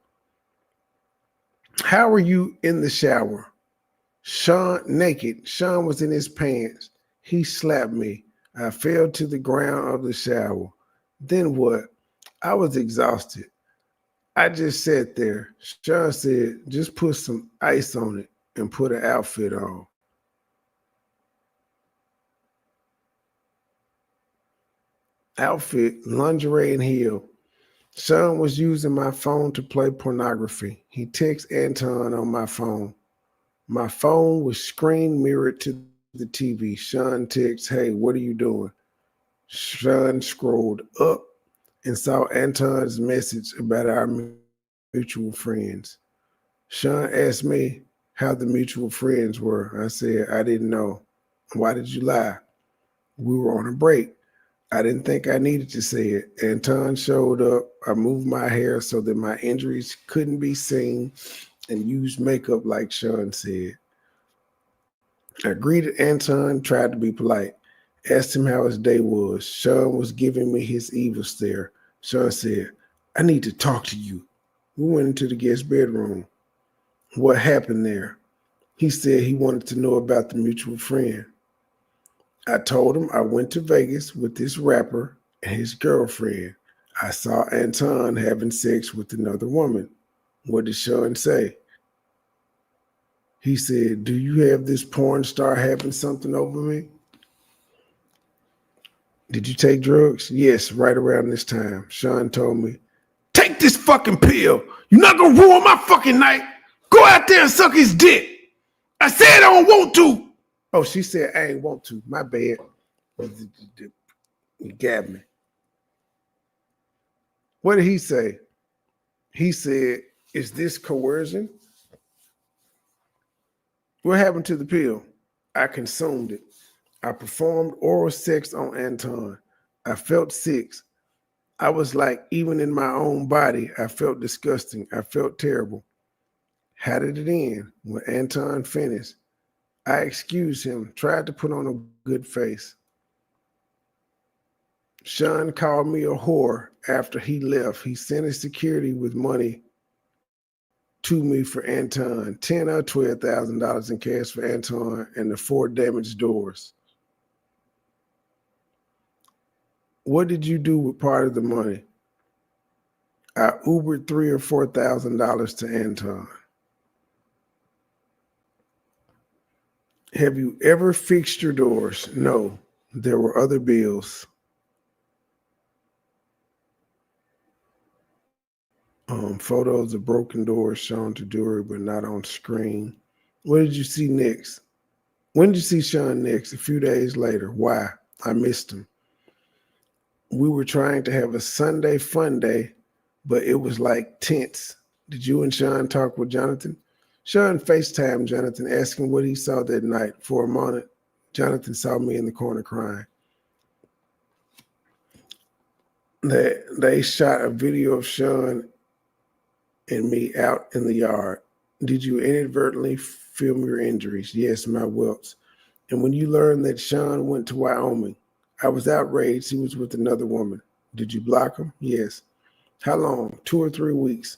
How were you in the shower? Sean naked. Sean was in his pants. He slapped me. I fell to the ground of the shower. Then what? I was exhausted. I just sat there. Sean said, just put some ice on it and put an outfit on. Outfit, lingerie, and heel. Sean was using my phone to play pornography. He texted Anton on my phone. My phone was screen mirrored to the TV. Sean texts, hey, what are you doing? Sean scrolled up and saw Anton's message about our mutual friends. Sean asked me how the mutual friends were. I said, I didn't know. Why did you lie? We were on a break. I didn't think I needed to say it. Anton showed up. I moved my hair so that my injuries couldn't be seen and used makeup like Sean said. I greeted Anton, tried to be polite, asked him how his day was. Sean was giving me his evil stare. Sean said, I need to talk to you. We went into the guest bedroom. What happened there? He said he wanted to know about the mutual friend. I told him I went to Vegas with this rapper and his girlfriend. I saw Anton having sex with another woman. What did Sean say? He said, do you have this porn star having something over me? Did you take drugs? Yes, right around this time. Sean told me Take this fucking pill. You're not gonna ruin my fucking night. Go out there and suck his dick. I said I don't want to. Oh, she said I ain't want to. My bad. You got me. What did he say? He said, is this coercion? What happened to the pill? I consumed it. I performed oral sex on Anton. I felt sick. I was like, even in my own body, I felt disgusting. I felt terrible. How did it end? When Anton finished, I excused him, tried to put on a good face. Sean called me a whore after he left. He sent his security with money to me for Anton, $10,000 or $12,000 in cash for Anton and the 4 damaged doors. What did you do with part of the money? I Ubered $3,000 or $4,000 to Anton. Have you ever fixed your doors? No, there were other bills. Photos of broken doors shown to Dury, but not on screen. What did you see next? When did you see Sean next? A few days later. Why? I missed him. We were trying to have a Sunday fun day, but it was like tense. Did you and Sean talk with Jonathan? Sean FaceTimed Jonathan, asking what he saw that night. For a moment, Jonathan saw me in the corner crying. They shot a video of Sean and me out in the yard. Did you inadvertently film your injuries? Yes, my welts. And when you learned that Sean went to Wyoming, I was outraged. He was with another woman. Did you block him? Yes. How long? 2 or 3 weeks.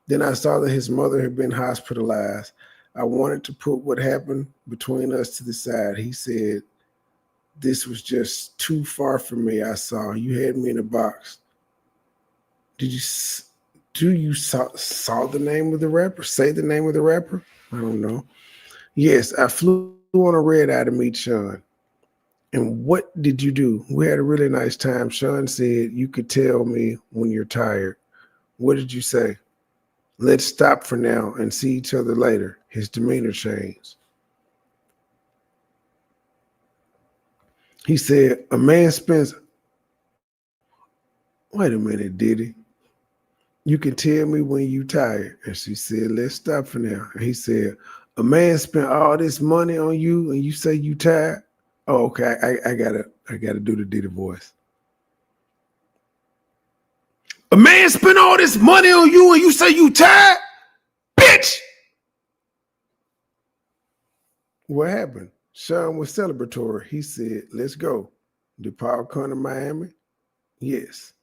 Then I saw that his mother had been hospitalized. I wanted to put what happened between us to the side. He said, this was just too far for me. I saw you had me in a box. Do you saw the name of the rapper? Say the name of the rapper? I don't know. Yes, I flew on a red eye to meet Sean. And what did you do? We had a really nice time. Sean said, you could tell me when you're tired. What did you say? Let's stop for now and see each other later. His demeanor changed. He said, a man spends... Wait a minute, Diddy. You can tell me when you tired. And she said, let's stop for now. And he said, a man spent all this money on you and you say you tired? Oh, okay. I gotta do the Diddy voice. A man spent all this money on you and you say you tired? Bitch! What happened? Sean was celebratory. He said, let's go. Did Paul come to Miami? Yes.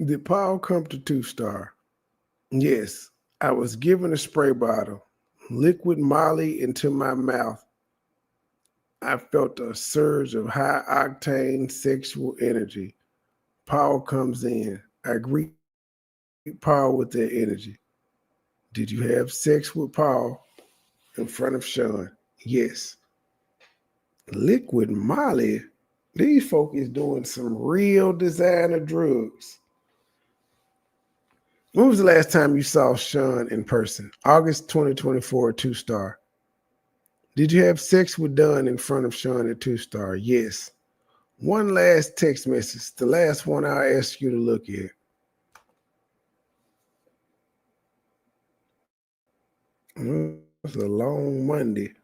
Did Paul come to 2-Star? Yes. I was given a spray bottle, liquid Molly into my mouth. I felt a surge of high-octane sexual energy. Paul comes in. I greet Paul with that energy. Did you have sex with Paul in front of Sean? Yes. Liquid Molly? These folk is doing some real designer drugs. When was the last time you saw Sean in person? August 2024, 2-Star. Did you have sex with Dunn in front of Sean at 2-Star? Yes. One last text message, the last one I'll ask you to look at. It was a long Monday.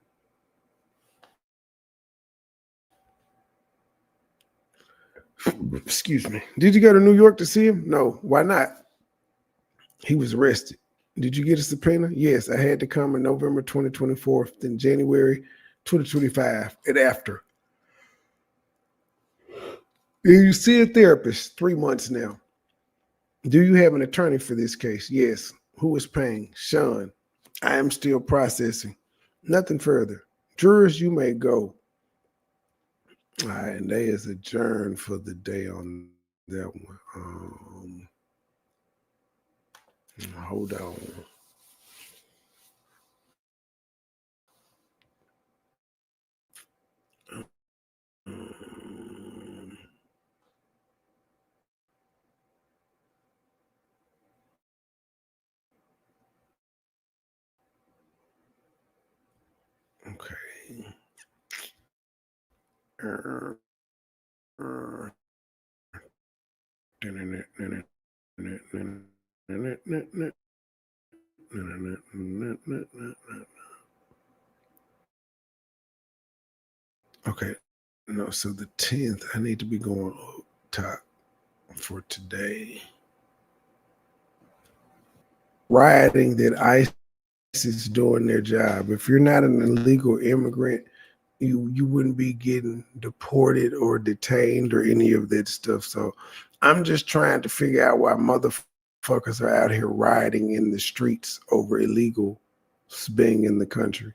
Excuse me. Did you go to New York to see him? No. Why not? He was arrested. Did you get a subpoena? Yes, I had to come in November 2024, then January 2025, and after. And you see a therapist 3 months now. Do you have an attorney for this case? Yes. Who is paying? Sean. I am still processing. Nothing further. Jurors, you may go. All right, and they is adjourned for the day on that one. Hold on. Okay, no, so the 10th, I need to be going up top for today. Rioting that ICE is doing their job. If you're not an illegal immigrant, you wouldn't be getting deported or detained or any of that stuff. So I'm just trying to figure out why motherfuckers are out here rioting in the streets over illegal being in the country.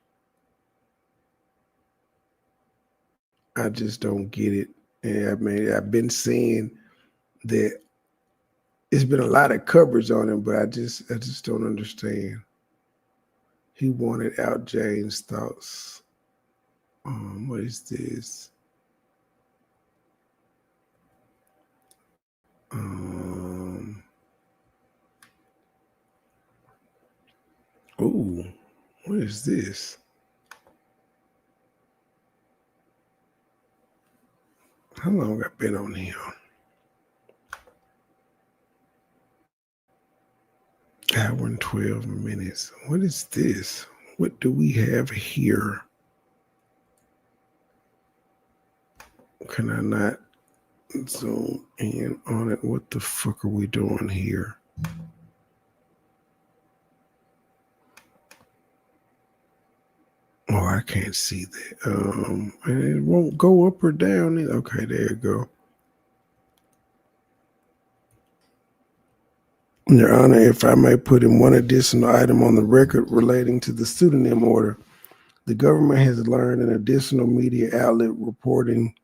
I just don't get it. And I mean, I've been seeing that it's been a lot of coverage on him, but I just don't understand. He wanted out Jane's thoughts. What is this? Ooh, what is this? How long I've been on here? Hour and 12 minutes. What is this? What do we have here? Can I not zoom in on it? What the fuck are we doing here? Oh, I can't see that. And it won't go up or down. Okay, there you go. Your Honor, if I may put in one additional item on the record relating to the pseudonym order, the government has learned an additional media outlet reporting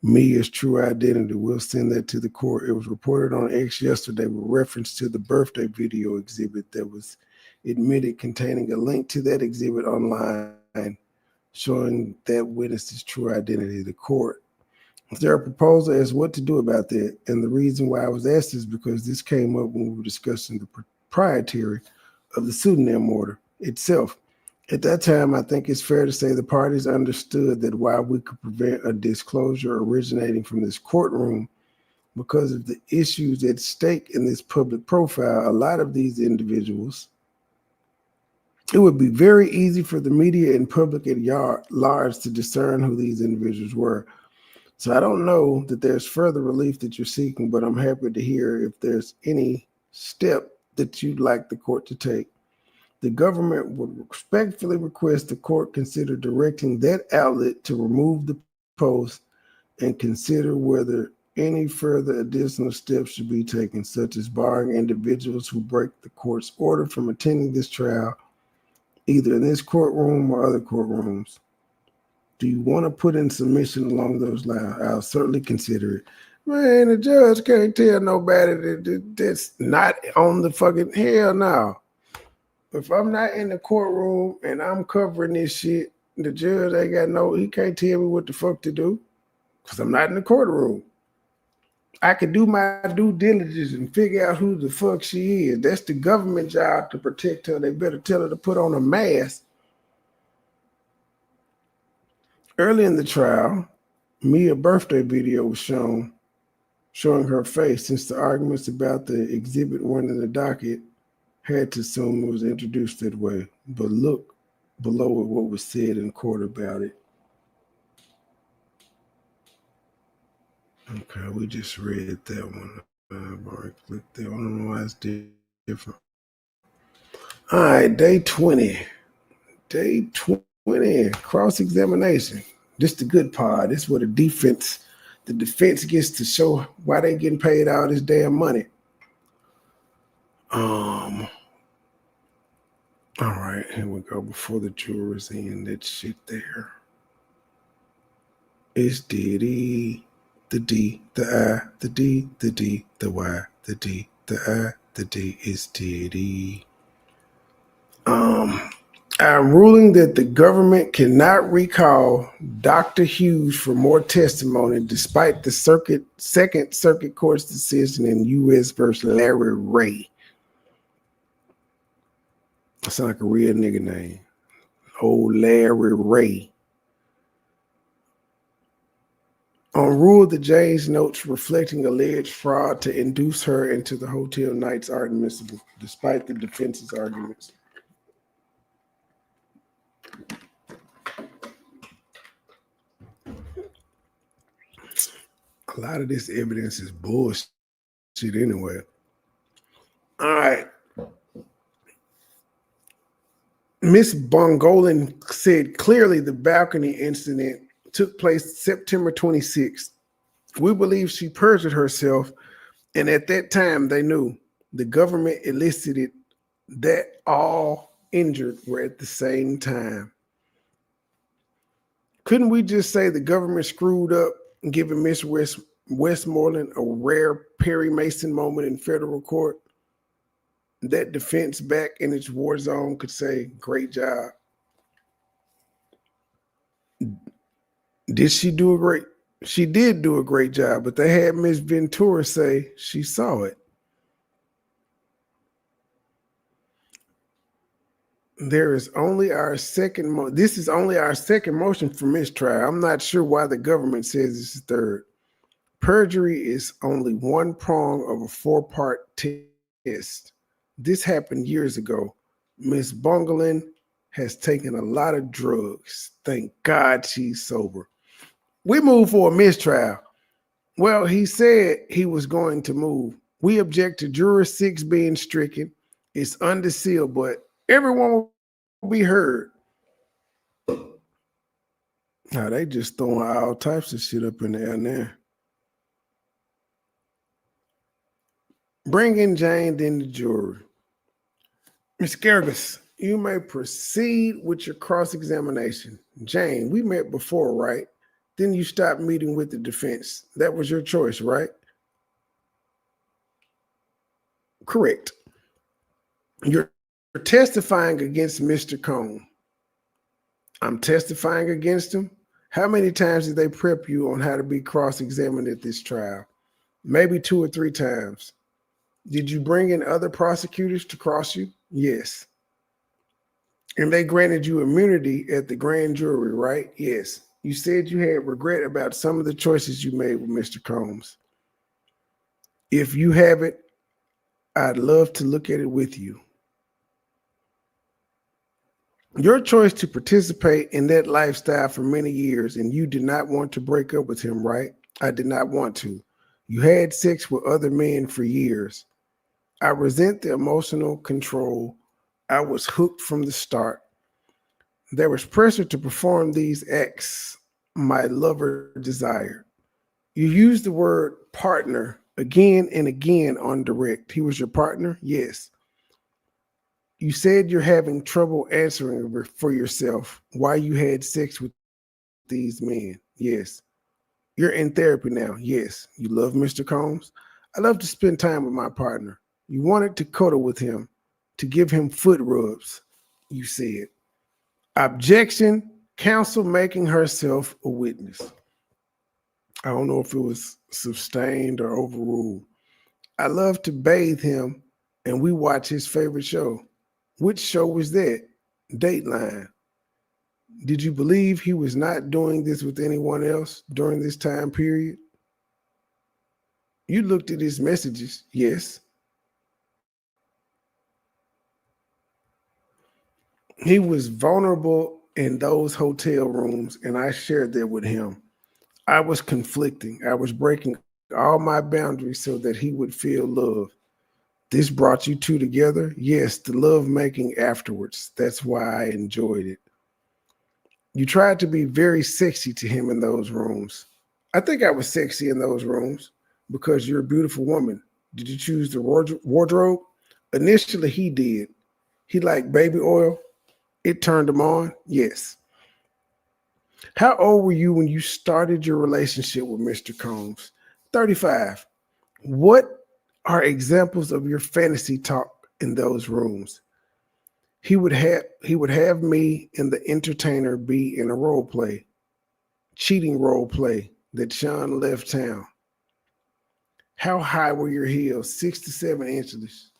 Mia's true identity. We'll send that to the court. It was reported on X yesterday with reference to the birthday video exhibit that was admitted, containing a link to that exhibit online showing that witness's true identity. The court, is there a proposal as what to do about that? And the reason why I was asked is because this came up when we were discussing the proprietary of the pseudonym order itself. At that time, I think it's fair to say the parties understood that while we could prevent a disclosure originating from this courtroom, because of the issues at stake in this public profile, a lot of these individuals, it would be very easy for the media and public at large to discern who these individuals were. So I don't know that there's further relief that you're seeking, but I'm happy to hear if there's any step that you'd like the court to take. The government would respectfully request the court consider directing that outlet to remove the post and consider whether any further additional steps should be taken, such as barring individuals who break the court's order from attending this trial, either in this courtroom or other courtrooms. Do you want to put in submission along those lines? I'll certainly consider it. Man, the judge can't tell nobody that's not on the fucking hell now. If I'm not in the courtroom and I'm covering this shit, the judge ain't got he can't tell me what the fuck to do because I'm not in the courtroom. I can do my due diligence and figure out who the fuck she is. That's the government job to protect her. They better tell her to put on a mask. Early in the trial, Mia's birthday video was showing her face. Since the arguments about the exhibit weren't in the docket, had to assume it was introduced that way. But look below at what was said in court about it. Okay, we just read that one. I've already clicked that one. I don't know why it's different. All right, day 20. Day 20, cross-examination. This is the good part. This is where the defense gets to show why they getting paid all this damn money. All right, here we go. Before the jurors in, that shit there. It's Diddy, the D, the I, the D, the D, the Y, the D, the I, the D is Diddy. I'm ruling that the government cannot recall Dr. Hughes for more testimony despite the Second Circuit Court's decision in U.S. versus Larry Ray. That sounds like a real nigga name. Old Larry Ray. On Rule the James notes reflecting alleged fraud to induce her into the hotel nights are admissible, despite the defense's arguments. A lot of this evidence is bullshit anyway. All right. Miss Bongolan said clearly the balcony incident took place September 26th. We believe she perjured herself, and at that time they knew. The government elicited that all injured were at the same time. Couldn't we just say the government screwed up, giving Miss Westmoreland a rare Perry Mason moment in federal court? That defense back in its war zone could say, great job. Did she do a great? She did do a great job, but they had Miss Ventura say she saw it. This is only our second motion for mistrial. I'm not sure why the government says this is third. Perjury is only one prong of a four-part test. This happened years ago. Miss Bongolan has taken a lot of drugs. Thank God she's sober. We move for a mistrial. Well, he said he was going to move. We object to juror 6 being stricken. It's under seal, but everyone will be heard. Now they just throwing all types of shit up in the air now. Bring in Jane, then the jury. Ms. Gerges, you may proceed with your cross-examination. Jane, we met before, right? Then you stopped meeting with the defense. That was your choice, right? Correct. You're testifying against Mr. Cone. I'm testifying against him. How many times did they prep you on how to be cross-examined at this trial? Maybe 2 or 3 times. Did you bring in other prosecutors to cross you? Yes. And they granted you immunity at the grand jury, right? Yes. You said you had regret about some of the choices you made with Mr. Combs. If you have it, I'd love to look at it with you. Your choice to participate in that lifestyle for many years, and you did not want to break up with him, right? I did not want to. You had sex with other men for years. I resent the emotional control. I was hooked from the start. There was pressure to perform these acts my lover desired. You used the word partner again and again on direct. He was your partner? Yes. You said you're having trouble answering for yourself why you had sex with these men. Yes. You're in therapy now. Yes. You love Mr. Combs? I love to spend time with my partner. You wanted to cuddle with him, to give him foot rubs, you said. Objection, counsel making herself a witness. I don't know if it was sustained or overruled. I love to bathe him and we watch his favorite show. Which show was that? Dateline. Did you believe he was not doing this with anyone else during this time period? You looked at his messages, yes. He was vulnerable in those hotel rooms, and I shared that with him. I was conflicting. I was breaking all my boundaries so that he would feel love. This brought you two together? Yes, the love making afterwards. That's why I enjoyed it. You tried to be very sexy to him in those rooms. I think I was sexy in those rooms because you're a beautiful woman. Did you choose the wardrobe? Initially, he did. He liked baby oil. It turned him on? Yes. How old were you when you started your relationship with Mr. Combs? 35. What are examples of your fantasy talk in those rooms? He would have me and the entertainer be in a role play, cheating role play that Sean left town. How high were your heels? 6 to 7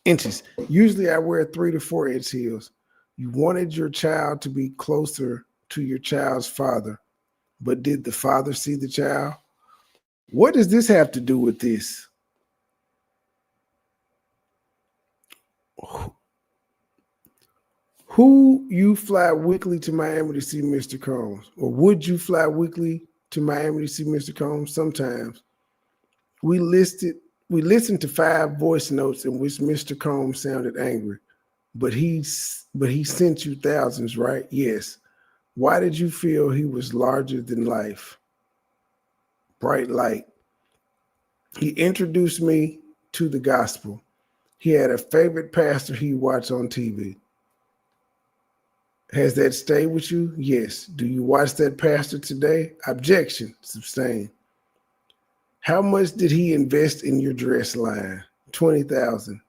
inches. Usually I wear 3 to 4 inch heels. You wanted your child to be closer to your child's father, but did the father see the child? What does this have to do with this? Who you fly weekly to Miami to see Mr. Combs? Or would you fly weekly to Miami to see Mr. Combs? Sometimes. We listened to 5 voice notes in which Mr. Combs sounded angry, but he sent you thousands, right? Yes. Why did you feel he was larger than life? Bright light. He introduced me to the gospel. He had a favorite pastor he watched on TV. Has that stayed with you? Yes. Do you watch that pastor today? Objection. Sustain. How much did he invest in your dress line? $20,000.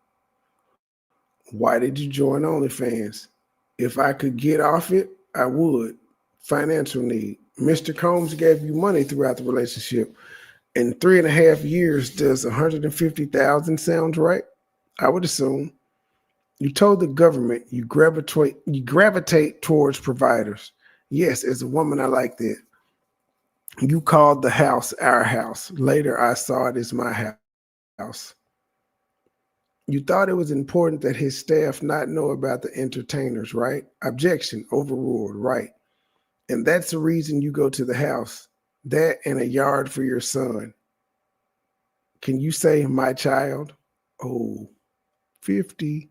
Why did you join OnlyFans? If I could get off it, I would. Financial need. Mr. Combs gave you money throughout the relationship. In 3.5 years, does 150,000 sound right? I would assume. You told the government you gravitate towards providers. Yes, as a woman, I like that. You called the house our house. Later, I saw it as my house. You thought it was important that his staff not know about the entertainers, right? Objection, overruled, right? And that's the reason you go to the house. That and a yard for your son. Can you say my child? Oh, 50.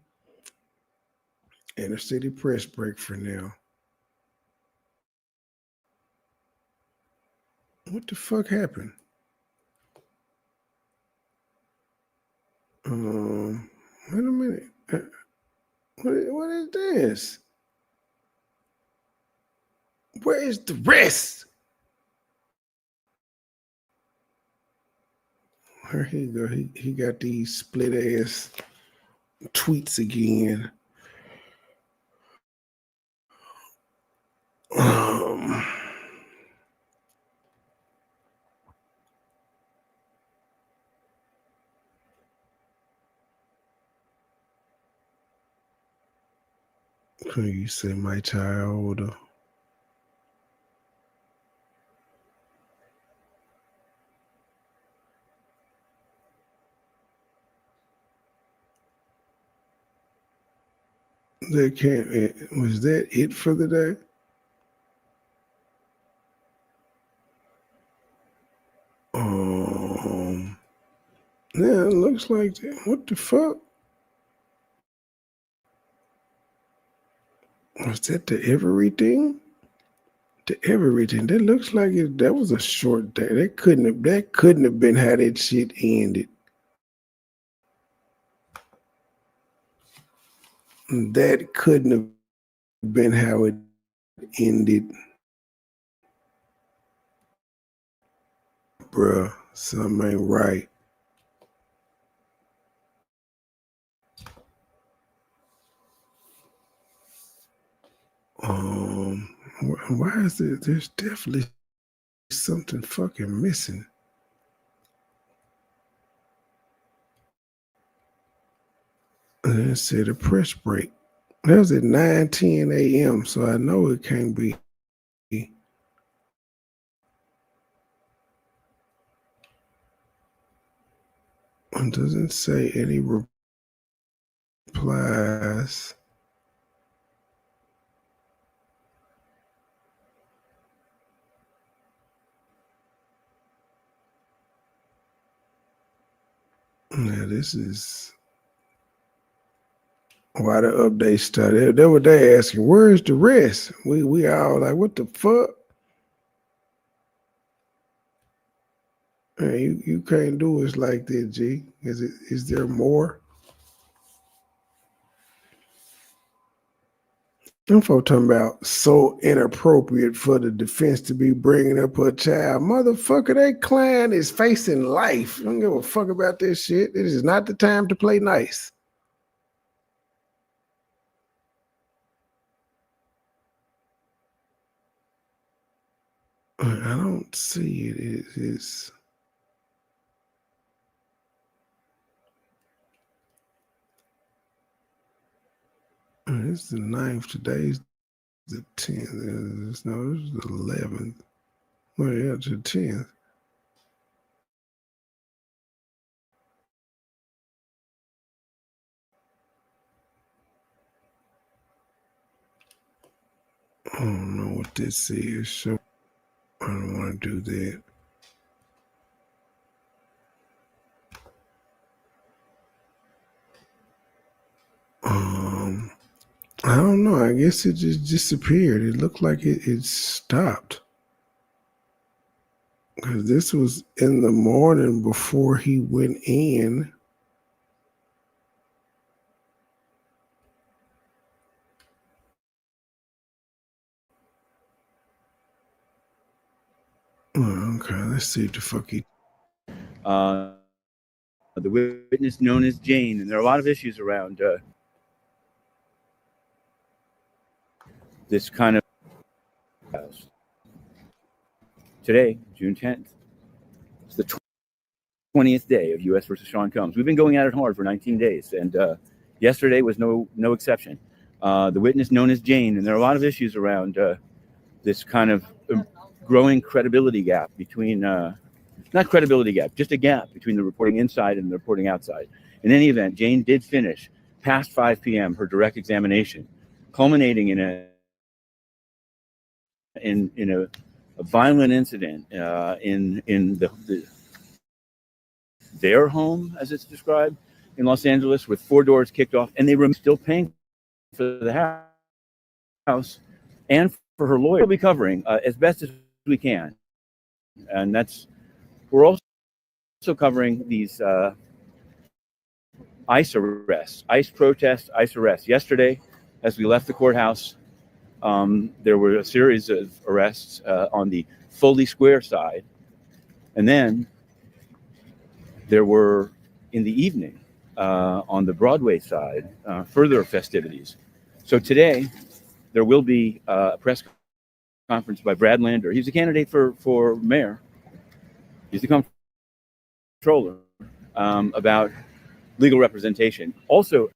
Inner city press break for now. What the fuck happened? Wait a minute. What is this? Where is the rest? Here he go. He got these split ass tweets again. Can you say my child? They can't. Was that it for the day? Yeah, it looks like that. What the fuck? Was that the everything? The everything. That looks like it. That was a short day. That couldn't have been how that shit ended. That couldn't have been how it ended. Bruh, something ain't right. Why is there? There's definitely something fucking missing. And it said a press break. That was at 9:10 a.m. So I know it can't be. It doesn't say any replies. Now this is why the update started. They were there asking, "Where's the rest?" We all like, "What the fuck?" Man, you can't do us like that, G. Is there more? Them folk talking about so inappropriate for the defense to be bringing up her child. Motherfucker, that client is facing life. I don't give a fuck about this shit. It is not the time to play nice. I don't see it. It is. It's the 9th. Today's the 10th. No, this is the 11th. Well, yeah, it's the 10th. I don't know what this is, so I don't want to do that. I don't know. I guess it just disappeared. It looked like it stopped. Because this was in the morning before he went in. Oh, okay, let's see what the fuck he. The witness known as Jane, and there are a lot of issues around this kind of house. Today, June 10th, it's the 20th day of U.S. versus Sean Combs. We've been going at it hard for 19 days, and yesterday was no exception. The witness known as Jane, and there are a lot of issues around this kind of growing credibility gap between, not credibility gap, just a gap between the reporting inside and the reporting outside. In any event, Jane did finish past 5 p.m. her direct examination, culminating in a violent incident in their home, as it's described, in Los Angeles, with 4 doors kicked off, and they were still paying for the house and for her lawyer. We'll be covering as best as we can, and we're also covering these ICE arrests, ICE protests, ICE arrests. Yesterday, as we left the courthouse, there were a series of arrests on the Foley Square side, and then there were, in the evening, on the Broadway side, further festivities. So today, there will be a press conference by Brad Lander. He's a candidate for mayor. He's the comptroller, about legal representation. Also,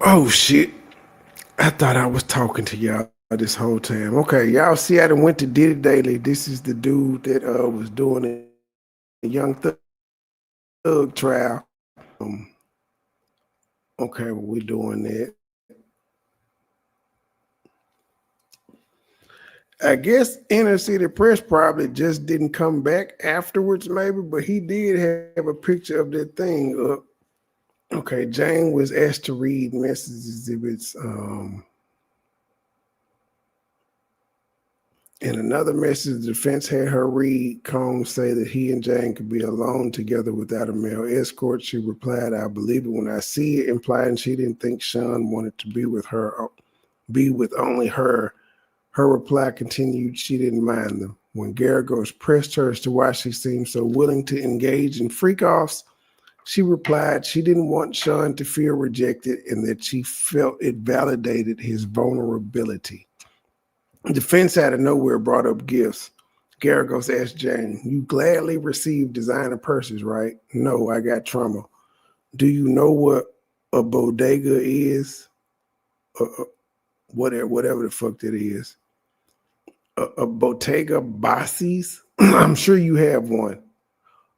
Oh shit. I thought I was talking to y'all this whole time. Okay, y'all see I done went to Diddy Daily. This is the dude that was doing a young thug trial. Okay, well, we're doing that. I guess Inner City Press probably just didn't come back afterwards, maybe, but he did have a picture of that thing up. Okay, Jane was asked to read message exhibits. In another message, the defense had her read Combs say that he and Jane could be alone together without a male escort. She replied, "I believe it when I see it," implying she didn't think Sean wanted to be with her, be with only her. Her reply continued, she didn't mind them. When Garagos pressed her as to why she seemed so willing to engage in freak-offs, she replied she didn't want Sean to feel rejected and that she felt it validated his vulnerability. Defense out of nowhere brought up gifts. Garagos asked Jane, "You gladly received designer purses, right?" "No, I got trauma." "Do you know what a bodega is?" Whatever the fuck that is. A Bottega Bossies? "I'm sure you have one."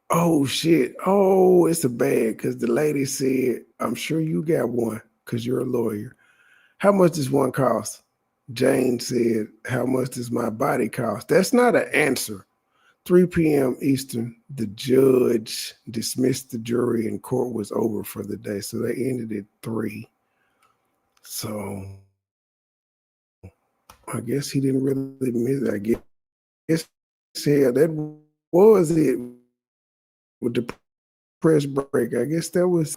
"Oh shit. Oh, it's a bag," because the lady said, "I'm sure you got one because you're a lawyer." "How much does one cost?" Jane said, "How much does my body cost?" That's not an answer. 3 p.m. Eastern, the judge dismissed the jury and court was over for the day. So they ended at 3. So I guess he didn't really miss it. I guess yeah, that was it with the press break. I guess that was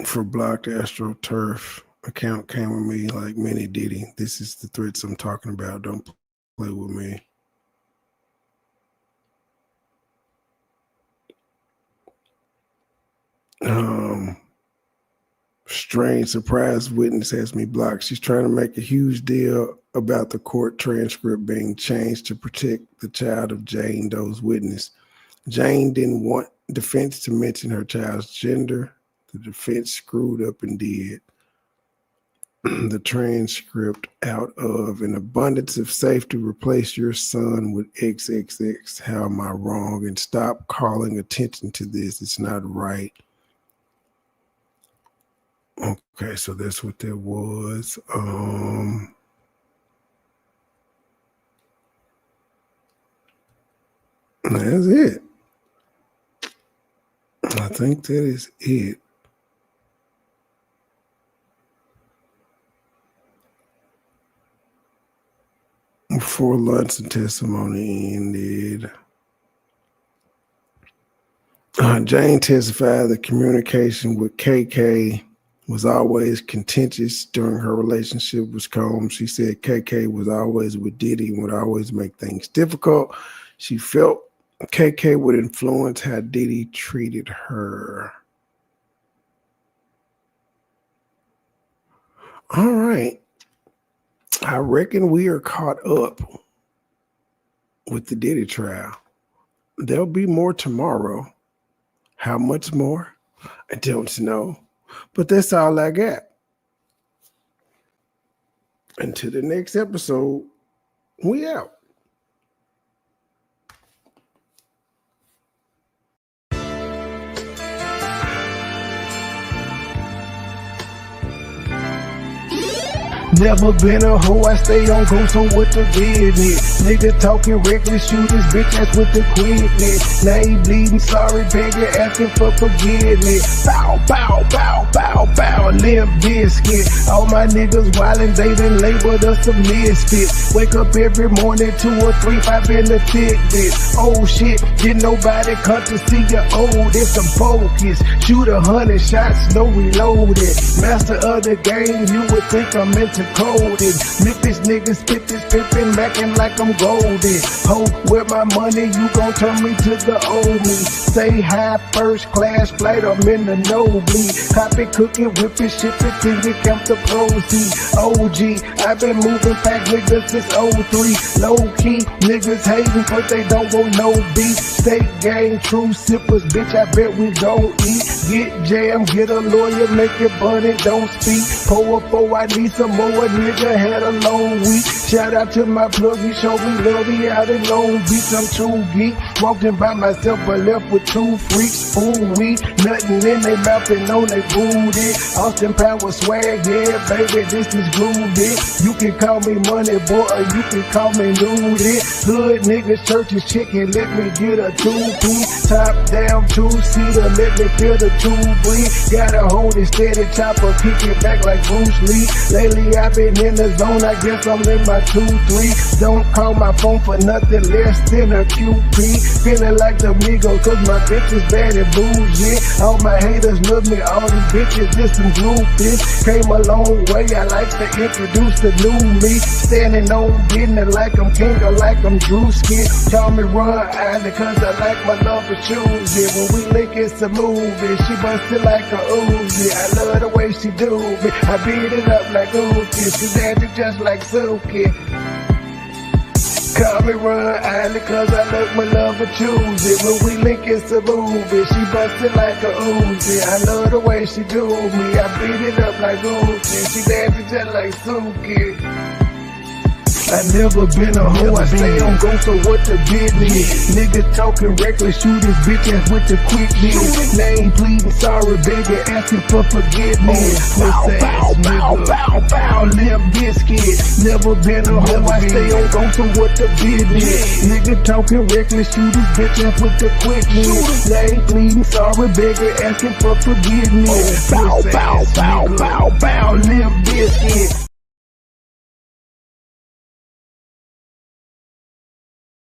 for blocked AstroTurf account came with me like many Diddy. This is the threats I'm talking about. Don't play with me. Strange surprise witness has me blocked. She's trying to make a huge deal about the court transcript being changed to protect the child of Jane Doe's witness. Jane didn't want defense to mention her child's gender. The defense screwed up and did. The transcript out of "an abundance of safety, replace your son with XXX. How am I wrong? And stop calling attention to this. It's not right." Okay, so that's what that was. That's it. I think that is it. Before lunch and testimony ended, Jane testified that communication with KK was always contentious during her relationship with Combs. She said KK was always with Diddy and would always make things difficult. She felt KK would influence how Diddy treated her. All right. I reckon we are caught up with the Diddy trial. There'll be more tomorrow. How much more? I don't know. But that's all I got. Until the next episode, we out. Never been a hoe, I stay on go, so what the business? Nigga talking reckless, shoot his bitch ass with the quickness. Now he bleeding, sorry, begging, asking for forgiveness. Bow, bow, bow, bow, bow, limp biscuit. All my niggas wildin', they done labeled us a misfit. Wake up every morning, 2 or 3, 5 in the Fitbit. Oh shit, didn't nobody come to see you old. It's some focus, shoot 100 shots, no reloaded. Master of the game, you would think I'm into coded. Memphis niggas spit this pippin', mackin' like I'm golden. Ho, with my money, you gon' turn me to the old me. Say hi, first class flight, I'm in the nosebleed. Copy cooking, whip it, ship it till you count the proceeds. OG, I've been moving pack niggas since 03. Low key, niggas hating but they don't want no beef. State gang, true sippers, bitch, I bet we don't eat. Get jammed, get a lawyer, make it bunny, don't speak. Pour up, oh, I need some more, nigga had a long week. Shout out to my plug, he showed me love, he out in Long Beach. I'm too geek, walking by myself but left with two freaks. Ooh, we, nothing in they mouth and on they booty. Austin Power swag, yeah, baby, this is groovy. You can call me Money Boy or you can call me Nudie. Hood niggas, churches, chicken, let me get a 2-piece. Top down, 2-seater, let me feel the 2 breathe. Gotta hold it steady, chopper, kick it back like Bruce Lee. Lately I've been in the zone, I guess I'm in my 2-3. Don't call my phone for nothing less than a QP. Feeling like the Migos, cause my bitch is bad and bougie. All my haters love me, all these bitches just some groupies. Came a long way, I like to introduce the new me. Standing on business like I'm king or like I'm Drewski. Call me Run Island cause I like my love for choosy. When we link it's a movie, she bustin' like a Uzi. I love the way she do me, I beat it up like Uzi. She dancing just like Suki. Call me Run Island cause I love my love for choosy. When we link it's a movie, she bustin' like a Uzi. I love the way she do me, I beat it up like Uzi. She dancing just like Suki. I never been a hoe, I stay on go, so what the business? Niggas talking reckless, shoot his bitch ass with the quickness. Name pleading, sorry, baby, asking for forgiveness. Bow, bow, bow, bow, bow, Limp Biscuit. Never been a hoe, I stay on go, so what the business? Nigga talking reckless, shoot his bitch ass with the quickness. Name pleading, sorry, baby, asking for forgiveness. Bow, bow, bow, bow, bow, Limp Biscuit.